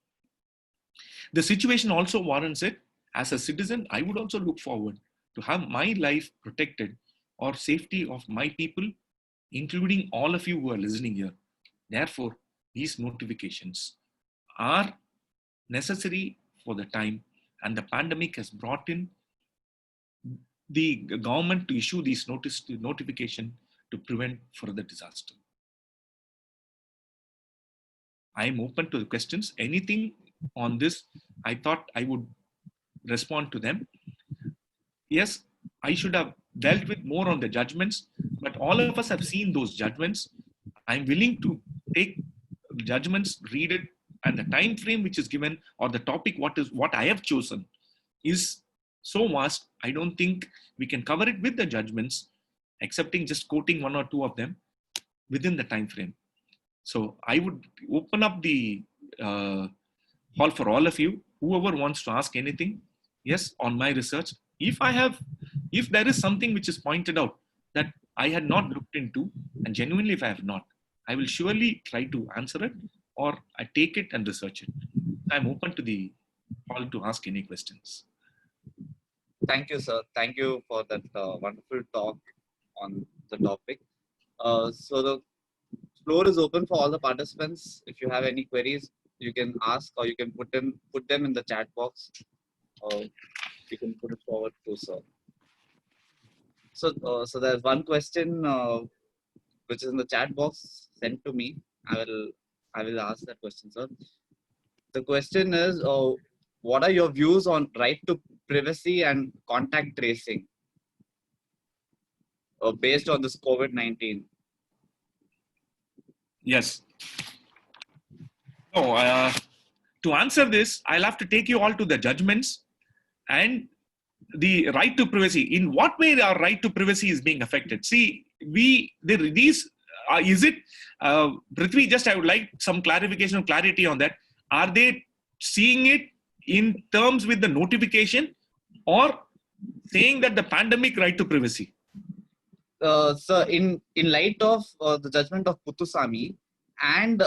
The situation also warrants it. As a citizen, I would also look forward to have my life protected or safety of my people, including all of you who are listening here. Therefore, these notifications are necessary for the time, and the pandemic has brought in the government to issue these notification to prevent further disaster. I am open to the questions. Anything on this, I thought I would respond to them. Yes, I should have dealt with more on the judgments, but all of us have seen those judgments. I'm willing to take judgments, read it, and the time frame which is given, or the topic what I have chosen is so vast. I don't think we can cover it with the judgments, excepting just quoting one or two of them within the time frame. So I would open up the hall for all of you, whoever wants to ask anything. Yes, on my research, if there is something which is pointed out that I had not looked into, and genuinely if I have not, I will surely try to answer it, or I take it and research it. I'm open to the hall to ask any questions. Thank you, sir. Thank you for that wonderful talk on the topic. So the floor is open for all the participants. If you have any queries, you can ask, or you can put them in the chat box, or you can put it forward to sir. So there's one question which is in the chat box sent to me. I will ask that question, sir. The question is, what are your views on right to privacy and contact tracing based on this COVID-19? Yes. So, to answer this, I'll have to take you all to the judgments and the right to privacy. In what way our right to privacy is being affected? See, is it, Prithvi, just I would like some clarification or clarity on that. Are they seeing it in terms with the notification, or saying that the pandemic right to privacy? So in light of the judgment of Puttusamy and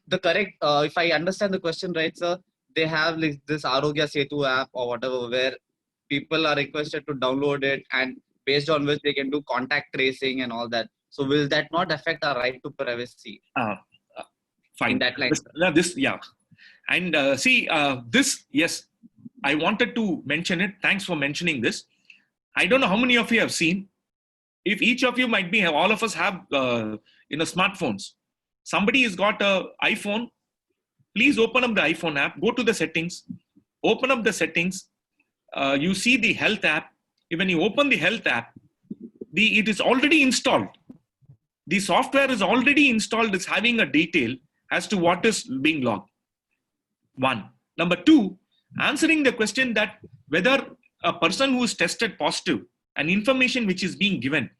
the correct, if I understand the question right, sir, they have like this Arogya Setu app or whatever, where people are requested to download it, and based on which they can do contact tracing and all that. So will that not affect our right to privacy? Fine. In that line. And this, yes, I wanted to mention it. Thanks for mentioning this. I don't know how many of you have seen. If each of you might be, all of us have, smartphones. Somebody has got an iPhone. Please open up the iPhone app. Go to the settings. Open up the settings. You see the health app. When you open the health app, it is already installed. The software is already installed. It's having a detail as to what is being logged. One. Number two, answering the question that whether a person who is tested positive, and information which is being given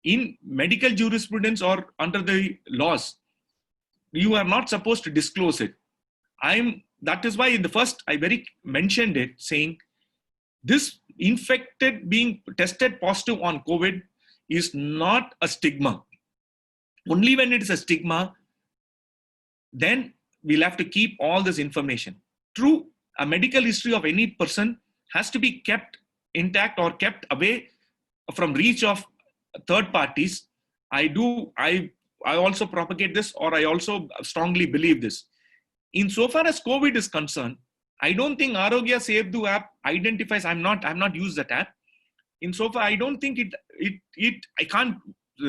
in medical jurisprudence or under the laws, you are not supposed to disclose it. That is why in the first I mentioned it, saying this infected being tested positive on COVID is not a stigma. Only when it is a stigma, then we'll have to keep all this information. True, a medical history of any person has to be kept intact or kept away from reach of third parties. I also propagate this, or I also strongly believe this. Insofar as COVID is concerned, I don't think Arogya Setu app identifies. I'm not used that app. Insofar, I don't think I can't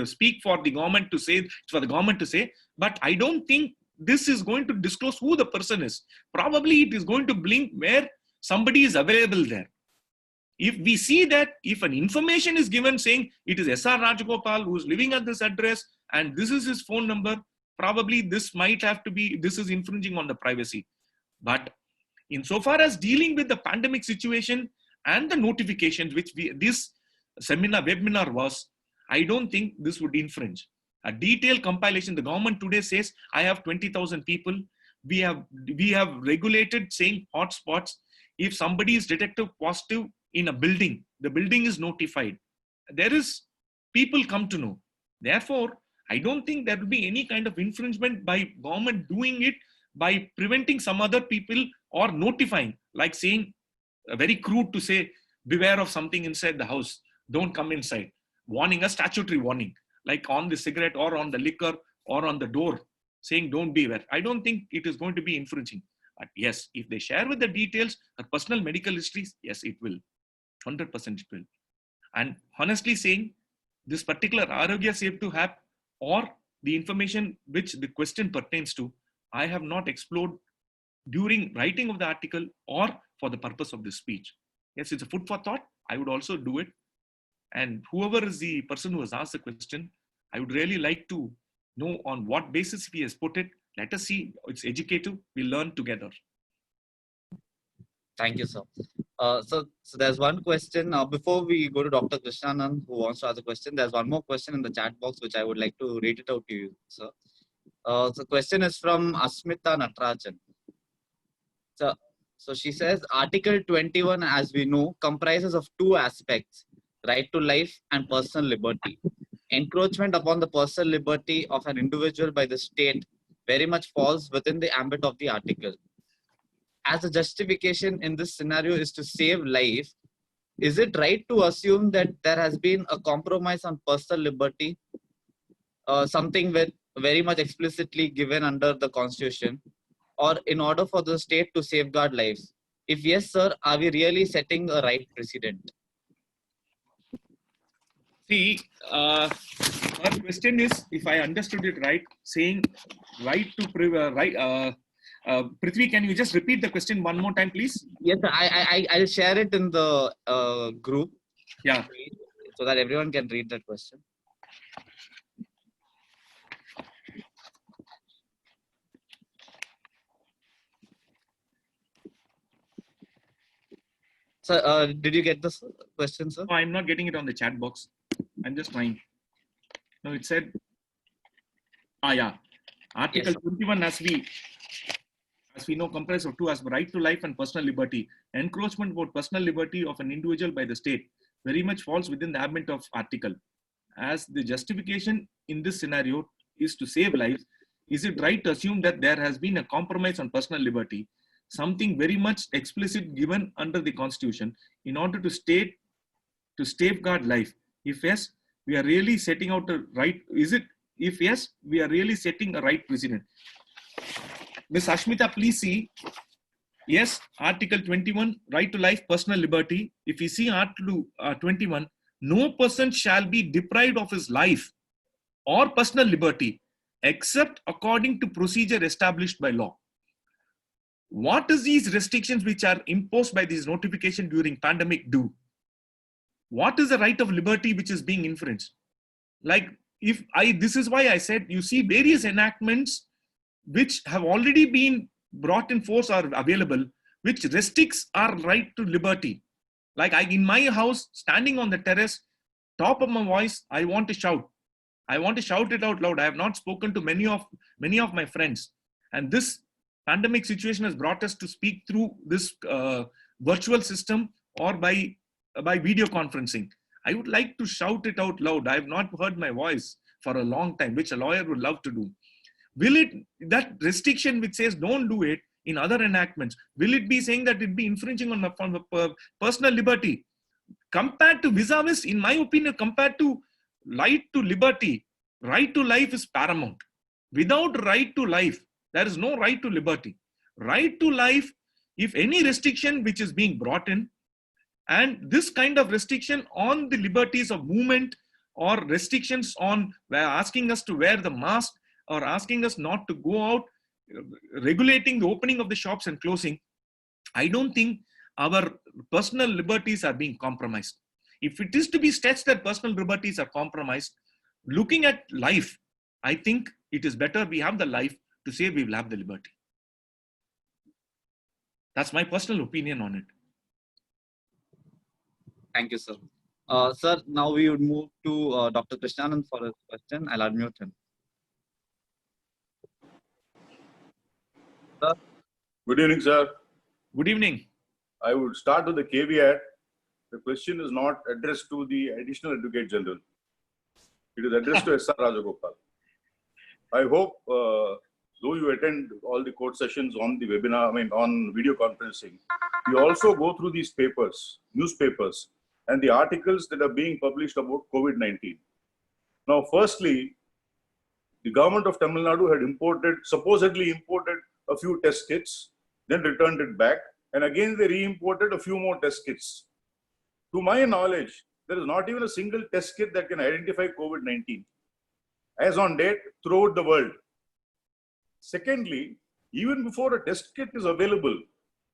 speak for the government to say, but I don't think this is going to disclose who the person is. Probably it is going to blink where somebody is available there. If we see that if an information is given saying it is S.R. Rajagopal who is living at this address and this is his phone number, probably this is infringing on the privacy. But insofar as dealing with the pandemic situation and the notifications, which this webinar was, I don't think this would infringe. A detailed compilation, the government today says, I have 20,000 people. We have regulated saying hotspots. If somebody is detected positive in a building, the building is notified. People come to know. Therefore, I don't think there will be any kind of infringement by government doing it by preventing some other people or notifying, like saying, very crude to say, beware of something inside the house, don't come inside. Warning, a statutory warning, like on the cigarette or on the liquor or on the door, saying don't beware. I don't think it is going to be infringing. But yes, if they share with the details, her personal medical histories, yes, it will. 100% it will. And honestly saying, this particular Arogya Setu app or the information which the question pertains to, I have not explored during writing of the article or for the purpose of this speech. Yes, it's a food for thought. I would also do it. And whoever is the person who has asked the question, I would really like to know on what basis he has put it. Let us see. It's educative. We learn together. Thank you, sir. So there's one question. Before we go to Dr. Krishnanand, who wants to ask a question, there's one more question in the chat box, which I would like to read it out to you, sir. The question is from Asmita Natarajan. So she says, Article 21, as we know, comprises of two aspects, right to life and personal liberty. Encroachment upon the personal liberty of an individual by the state very much falls within the ambit of the article. As a justification in this scenario is to save life, is it right to assume that there has been a compromise on personal liberty, something with very much explicitly given under the Constitution, or in order for the state to safeguard lives? If yes, sir, are we really setting a right precedent? See, her question is, if I understood it right, saying right to Prithvi, can you just repeat the question one more time, please? Yes, I'll share it in the group. Yeah. So that everyone can read that question. So, did you get this question, sir? No, I'm not getting it on the chat box. I'm just trying. No, it said, yeah. Article 21, as we know, comprises of two as right to life and personal liberty. Encroachment about personal liberty of an individual by the state very much falls within the ambit of article. As the justification in this scenario is to save lives, is it right to assume that there has been a compromise on personal liberty, something very much explicit given under the Constitution in order to safeguard life? If yes, we are really setting out a right. If yes, we are really setting a right precedent. Ms. Ashmita, please see. Yes, Article 21, right to life, personal liberty. If you see Article 21, no person shall be deprived of his life or personal liberty except according to procedure established by law. What is these restrictions which are imposed by this notification during pandemic do? What is the right of liberty which is being infringed? This is why I said, you see various enactments which have already been brought in force are available, which restricts our right to liberty. Like in my house, standing on the terrace, top of my voice, I want to shout. I want to shout it out loud. I have not spoken to many of my friends. And this pandemic situation has brought us to speak through this virtual system or by video conferencing. I would like to shout it out loud. I have not heard my voice for a long time, which a lawyer would love to do. That restriction which says don't do it in other enactments, will it be saying that it be infringing on the personal liberty? Compared to vis-a-vis, in my opinion, compared to right to liberty, right to life is paramount. Without right to life, there is no right to liberty. Right to life, if any restriction which is being brought in, and this kind of restriction on the liberties of movement or restrictions on asking us to wear the mask or asking us not to go out, regulating the opening of the shops and closing, I don't think our personal liberties are being compromised. If it is to be stretched that personal liberties are compromised, looking at life, I think it is better we have the life to say we will have the liberty. That's my personal opinion on it. Thank you, sir. Sir, now we would move to Dr. Krishnanand for a question. I'll unmute him. Sir? Good evening, sir. Good evening. I would start with the caveat. The question is not addressed to the Additional Advocate General. It is addressed to S.R. Rajagopal. I hope though you attend all the court sessions on the webinar, on video conferencing, you also go through these papers, newspapers, and the articles that are being published about COVID-19. Now, firstly, the government of Tamil Nadu had supposedly imported a few test kits, then returned it back, and again they re-imported a few more test kits. To my knowledge, there is not even a single test kit that can identify COVID-19 as on date throughout the world. Secondly, even before a test kit is available,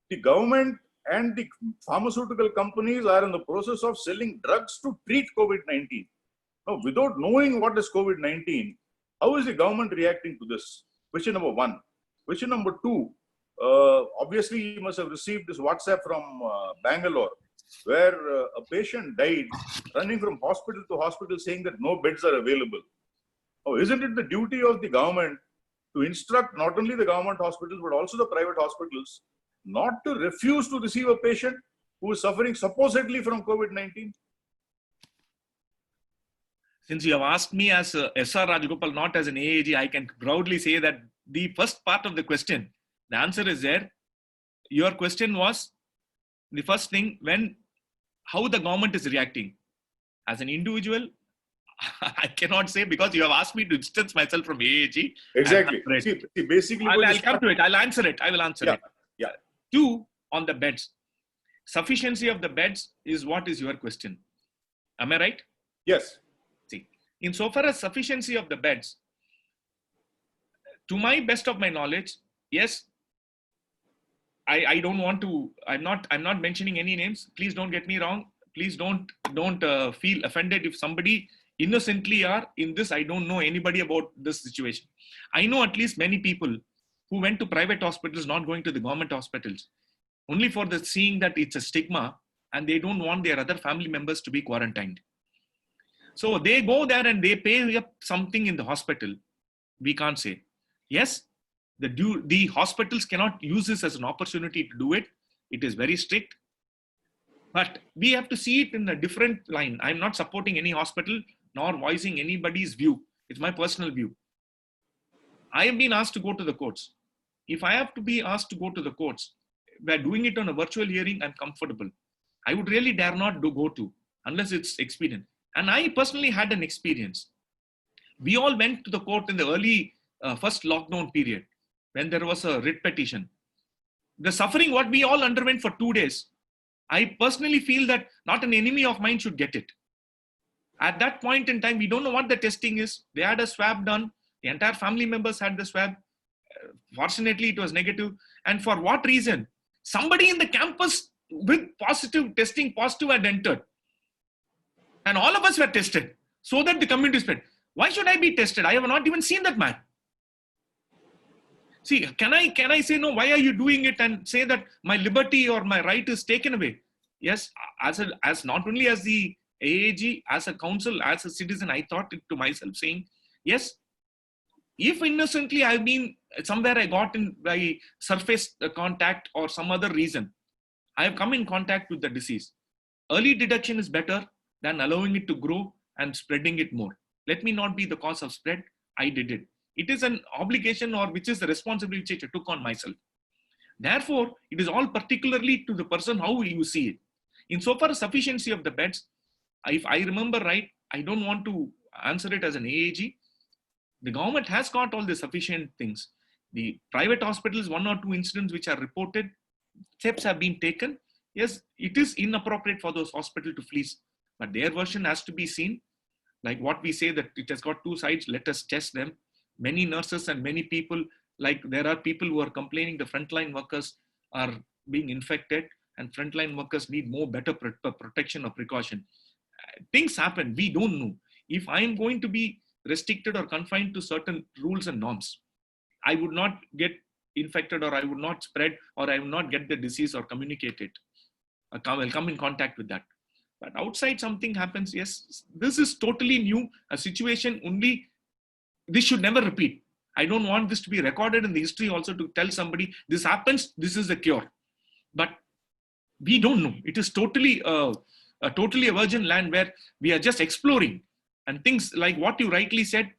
the government and the pharmaceutical companies are in the process of selling drugs to treat COVID-19. Now, without knowing what is COVID-19, how is the government reacting to this? Question number one. Question number two, obviously you must have received this WhatsApp from Bangalore, where a patient died running from hospital to hospital saying that no beds are available. Oh, isn't it the duty of the government to instruct not only the government hospitals but also the private hospitals not to refuse to receive a patient who is suffering supposedly from COVID-19? Since you have asked me as S.R. Rajagopal, not as an AAG, I can proudly say that the first part of the question, the answer is there. Your question was the first thing, how the government is reacting. As an individual, I cannot say because you have asked me to distance myself from AAG. Exactly. See, basically, I'll come to it. I'll answer it. I will answer it. Yeah. Two, on the beds. Sufficiency of the beds is what is your question. Am I right? Yes. See, insofar as sufficiency of the beds, to my best of my knowledge, yes, I don't want to, I'm not mentioning any names. Please don't get me wrong. Please don't feel offended if somebody innocently are in this. I don't know anybody about this situation. I know at least many people who went to private hospitals, not going to the government hospitals, only for the seeing that it's a stigma and they don't want their other family members to be quarantined. So they go there and they pay up something in the hospital. We can't say. Yes, the hospitals cannot use this as an opportunity to do it. It is very strict. But we have to see it in a different line. I'm not supporting any hospital nor voicing anybody's view. It's my personal view. I have been asked to go to the courts. If I have to be asked to go to the courts, we're doing it on a virtual hearing, I'm comfortable. I would really dare not go to unless it's expedient. And I personally had an experience. We all went to the court in the early first lockdown period when there was a writ petition. The suffering what we all underwent for 2 days, I personally feel that not an enemy of mine should get it. At that point in time, we don't know what the testing is. They had a swab done. The entire family members had the swab. Fortunately, it was negative. And for what reason? Somebody in the campus with testing positive had entered. And all of us were tested so that the community spread. Why should I be tested? I have not even seen that man. See, can I say, no, why are you doing it and say that my liberty or my right is taken away? Yes, as not only as the AAG, as a council, as a citizen, I thought it to myself saying, yes, if innocently I've been somewhere, I got in by surface contact or some other reason, I have come in contact with the disease. Early detection is better than allowing it to grow and spreading it more. Let me not be the cause of spread. I did it. It is an obligation or which is the responsibility which I took on myself. Therefore, it is all particularly to the person how you see it. Insofar as sufficiency of the beds, if I remember right, I don't want to answer it as an AAG. The government has got all the sufficient things. The private hospitals, 1 or 2 incidents which are reported, steps have been taken. Yes, it is inappropriate for those hospitals to fleece, but their version has to be seen. Like what we say that it has got 2 sides, let us test them. Many nurses and many people, like there are people who are complaining the frontline workers are being infected and frontline workers need better protection or precaution. Things happen, we don't know. If I am going to be restricted or confined to certain rules and norms, I would not get infected or I would not spread or I will not get the disease or communicate it. I'll come in contact with that. But outside something happens, yes, this is totally new, a situation only, this should never repeat. I don't want this to be recorded in the history also to tell somebody, this happens, this is the cure. But we don't know. It is totally a virgin land where we are just exploring. And things like what you rightly said,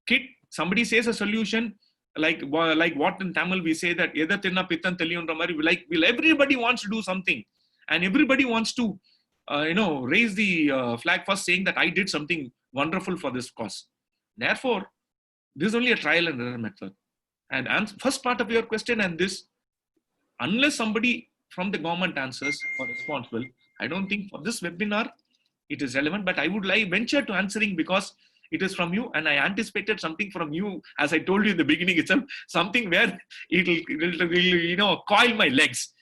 kit somebody says a solution, like what in Tamil we say that edathinna pithan theliyundra mari, will everybody wants to do something, and everybody wants to raise the flag first, saying that I did something wonderful for this cause. Therefore, this is only a trial and error method. And first part of your question, and this, unless somebody from the government answers or responsible, I don't think for this webinar it is relevant. But I would venture to answering because it is from you, and I anticipated something from you, as I told you in the beginning itself, something where it'll coil my legs.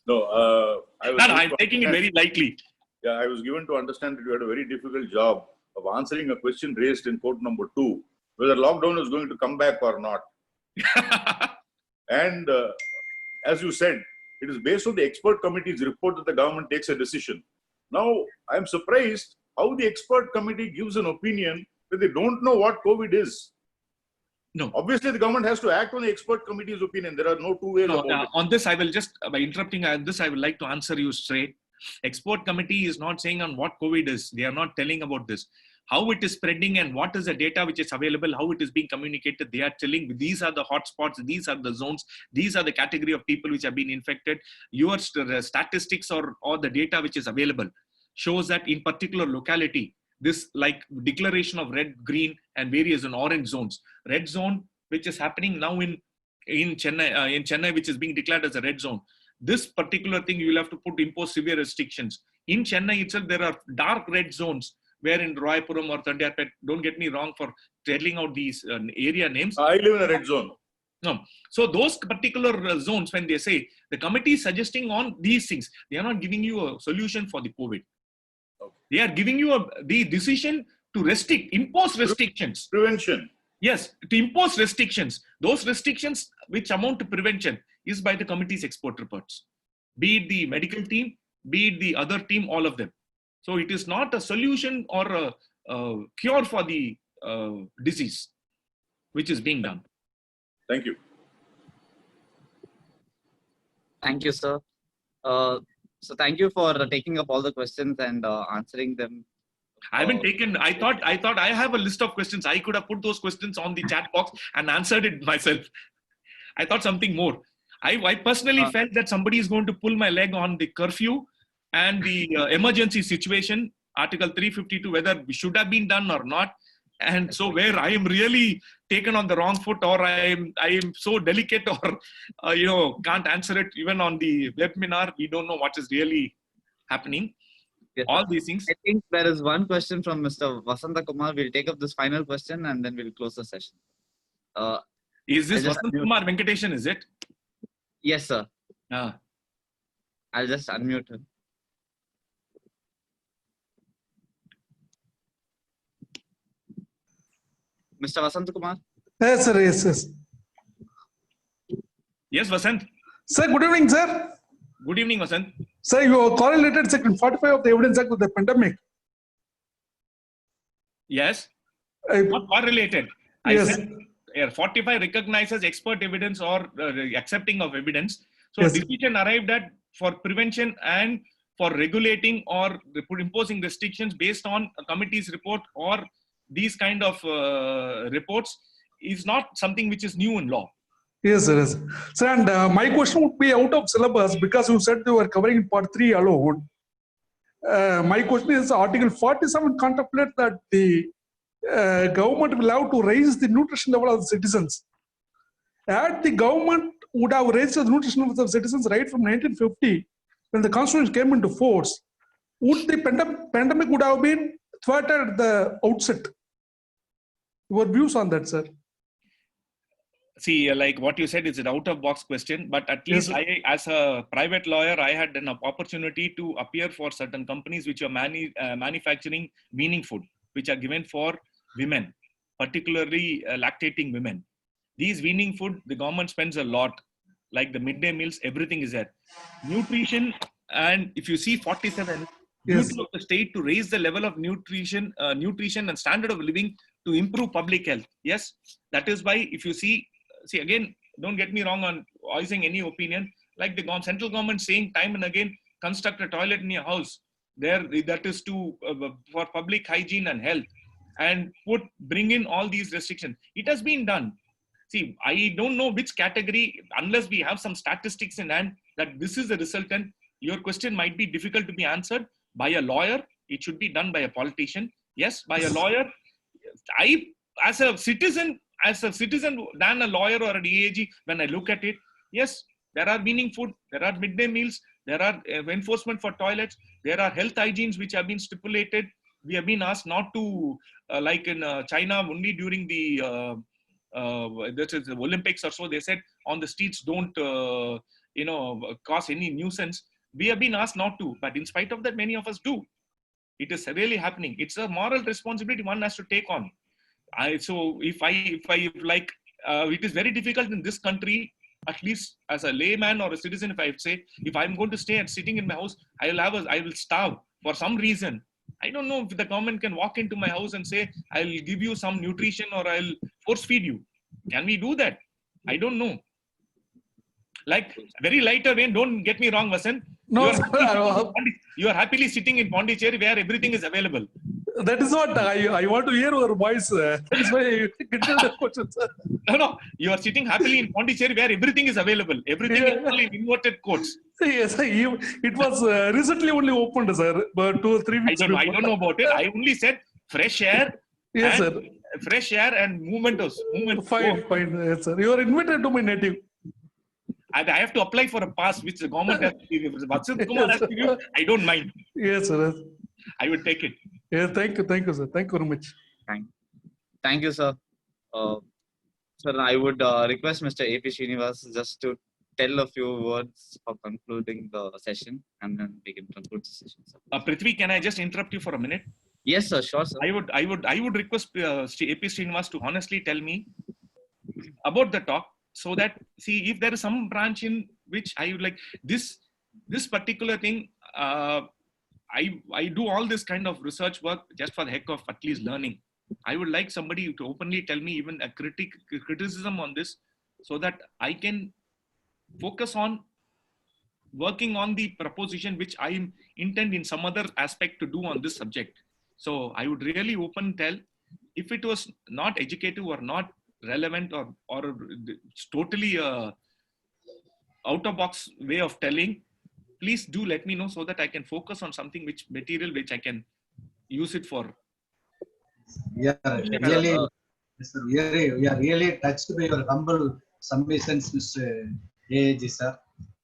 No, I'm taking it very lightly. Yeah, I was given to understand that you had a very difficult job of answering a question raised in quote number 2, whether lockdown is going to come back or not. And as you said, it is based on the expert committee's report that the government takes a decision. Now, I'm surprised how the expert committee gives an opinion that they don't know what COVID is. No. Obviously, the government has to act on the expert committee's opinion. There are no two ways about it. On this, I will just, by interrupting this, I would like to answer you straight. Expert committee is not saying on what COVID is. They are not telling about this. How it is spreading and what is the data which is available, how it is being communicated. They are telling these are the hotspots, these are the zones, these are the category of people which have been infected. Your statistics or the data which is available shows that in particular locality, this like declaration of red, green and various and orange zones. Red zone, which is happening now in Chennai, which is being declared as a red zone. This particular thing you will have to impose severe restrictions. In Chennai itself, there are dark red zones where in Royapuram or Thandiyaarpet, don't get me wrong for telling out these area names. I live in a red zone. No. So those particular zones, when they say the committee is suggesting on these things, they are not giving you a solution for the COVID. Okay. They are giving you the decision to impose restrictions. Prevention. Yes, to impose restrictions. Those restrictions which amount to prevention is by the committee's expert reports. Be it the medical team, be it the other team, all of them. So it is not a solution or a cure for the disease, which is being done. Thank you. Thank you, sir. So thank you for taking up all the questions and answering them. I haven't taken, I thought I have a list of questions. I could have put those questions on the chat box and answered it myself. I thought something more. I personally felt that somebody is going to pull my leg on the curfew and the emergency situation, Article 352, whether it should have been done or not. And so where I am really taken on the wrong foot, or I am so delicate, or can't answer it even on the webinar, we don't know what is really happening. Yes, all these things. I think there is one question from Mr. Vasanta Kumar. We'll take up this final question and then we'll close the session. Is this Vasanta Kumar Venkateshan, is it? Yes, sir. I'll just unmute him. Mr. Vasanta Kumar? Yes, sir. Yes, yes. Yes, Vasant. Sir, good evening, sir. Good evening, Vasant. Sir, you correlated Section 45 of the Evidence Act with the pandemic. Yes. Not correlated. Yes. I said 45 recognizes expert evidence or accepting of evidence. So yes. Decision arrived at for prevention and for regulating or imposing restrictions based on a committee's report or these kind of reports is not something which is new in law. Yes, sir. Yes. Sir, and my question would be out of syllabus because you said you were covering part 3 alone. My question is Article 47 contemplates that the government will have to raise the nutrition level of the citizens. Had the government would have raised the nutrition level of citizens right from 1950 when the constitution came into force, would the pandemic would have been thwarted at the outset? Your views on that, sir? See, like what you said, it's an out-of-box question, but at least yes, I, as a private lawyer, I had an opportunity to appear for certain companies which are manufacturing weaning food, which are given for women, particularly lactating women. These weaning food, the government spends a lot, like the midday meals, everything is there. Nutrition, and if you see 47, yes, duty of the state to raise the level of nutrition and standard of living to improve public health. Yes, that is why if you see again, don't get me wrong on voicing any opinion, like the central government saying time and again, construct a toilet in your house. There, that is to for public hygiene and health. and bring in all these restrictions. It has been done. See, I don't know which category, unless we have some statistics in hand that this is the resultant. Your question might be difficult to be answered by a lawyer. It should be done by a politician. Yes, by a lawyer. I, as a citizen than a lawyer or an EAG, when I look at it, yes, there are weaning food, there are midday meals, there are enforcement for toilets, there are health hygienes which have been stipulated. We have been asked not to, like in China, only during the Olympics or so, they said on the streets don't, cause any nuisance. We have been asked not to, but in spite of that, many of us do. It is really happening. It's a moral responsibility one has to take on. It is very difficult in this country, at least as a layman or a citizen, if I'm going to stay and sitting in my house, I will starve for some reason. I don't know if the government can walk into my house and say, I'll give you some nutrition or I'll force feed you. Can we do that? I don't know. Like, very lighter vein, don't get me wrong, Vasan. No, You are happily sitting in Pondicherry where everything is available. That is what I want to hear your voice. That is why I get the question, sir. No. You are sitting happily in Pondicherry where everything is available. Everything is all in inverted quotes. Yes, it was recently only opened, sir, but 2 or 3 weeks I don't know about it. I only said fresh air. Yes, and, sir. Fresh air and movement. Fine. Yes, sir. You are invited to my native. And I have to apply for a pass, which the government has to give. If Vatsal Kumar has to give, I don't mind. Yes, sir. I would take it. Yes, thank you, sir. Thank you very much. Thank you, sir. Sir, I would request Mr. A.P. Srinivas just to tell a few words for concluding the session, and then we can conclude the session, sir. Prithvi, can I just interrupt you for a minute? Yes, sir. Sure, sir. I would request A.P. Srinivas to honestly tell me about the talk, so that, see, if there is some branch in which I would like this particular thing, I do all this kind of research work just for the heck of at least learning. I would like somebody to openly tell me even a criticism on this, so that I can focus on working on the proposition which I intend in some other aspect to do on this subject. So I would really tell, if it was not educative or not relevant or totally out of box way of telling, please do let me know so that I can focus on something which I can use it for. We are really touched by your humble submissions, Mr. AAG, sir.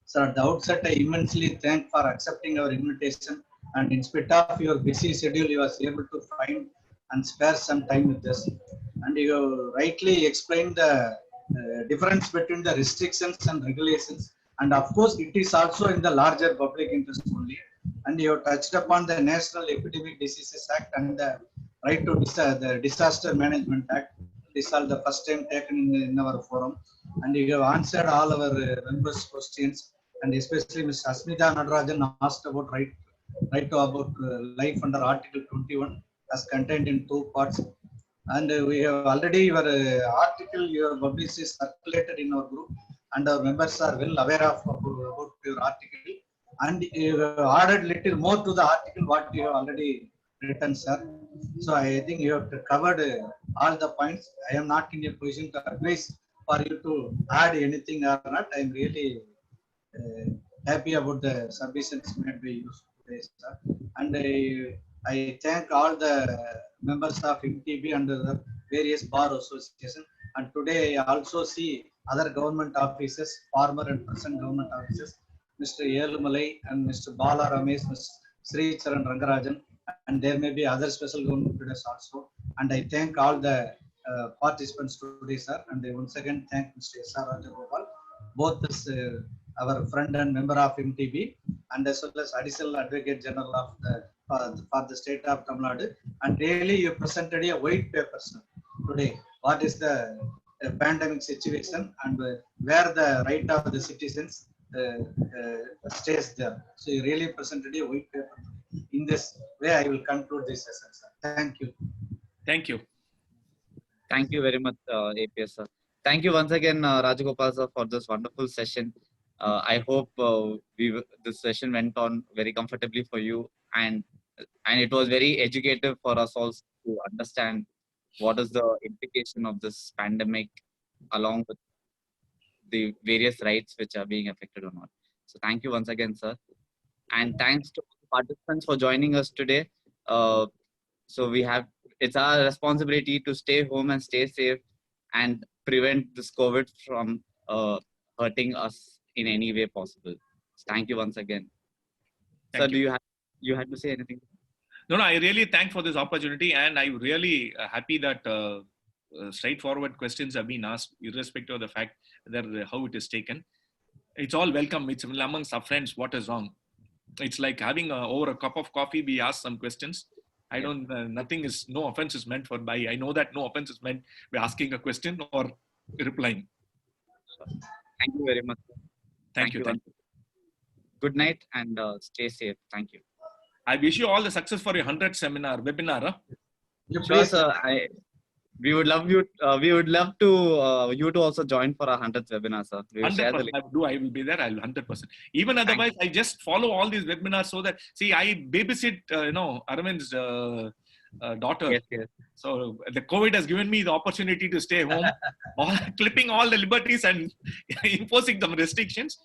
So at the outset, I immensely thank for accepting our invitation, and in spite of your busy schedule, you was able to find and spare some time with us. And you rightly explained the difference between the restrictions and regulations. And of course, it is also in the larger public interest only. And you touched upon the National Epidemic Diseases Act and the right to the Disaster Management Act. These are the first time taken in our forum. And you have answered all our members' questions. And especially Ms. Asmita Nadarajan asked about right to about life under Article 21 as contained in 2 parts. And we have already your article, your published is circulated in our group, and our members are well aware of about your article. And you have added little more to the article what you have already written, sir. So I think you have covered all the points. I am not in a position to advise for you to add anything or not. I am really happy about the submissions made by you today, sir. And I thank all the members of MTB and the various bar associations. And today I also see other government officers, former and present government officers, Mr. Yelumalai and Mr. Bala Ramesh, Mr. Sri Charan Rangarajan, and there may be other special government leaders also. And I thank all the participants today, sir. And I once again thank Mr. S.R. Rajagopal, both as our friend and member of MTB, and as well as Additional Advocate General of the for the state of Tamil Nadu. And really you presented a white paper, sir, today. What is the pandemic situation and where the right of the citizens stays there. So you really presented a white paper. In this way, I will conclude this session, sir. Thank you. Thank you. Thank you very much, APS, sir. Thank you once again, Rajagopal, sir, for this wonderful session. I hope this session went on very comfortably for you, and and it was very educative for us also to understand what is the implication of this pandemic along with the various rights which are being affected or not. So thank you once again, sir. And thanks to participants for joining us today. So it's our responsibility to stay home and stay safe and prevent this COVID from hurting us in any way possible. So thank you once again. Thank Sir, you. you had to say anything? No, I really thank for this opportunity, and I'm really happy that straightforward questions have been asked, irrespective of the fact that how it is taken. It's all welcome. It's amongst our friends. What is wrong? It's like having over a cup of coffee. We ask some questions. I don't. Nothing is. No offense is meant for by. I know that no offense is meant by asking a question or replying. Thank you very much. Sir. Thank you. once- Good night and stay safe. Thank you. I wish you all the success for your 100th webinar. Huh? You Sure, please, sir. We would love you. We would love to you to also join for our 100th webinar, sir. We will share the 100%. link. I will be there. I'll 100%. Even otherwise, I just follow all these webinars so that I babysit. Arvind's daughter. Yes. So the COVID has given me the opportunity to stay home, clipping all the liberties and imposing some restrictions.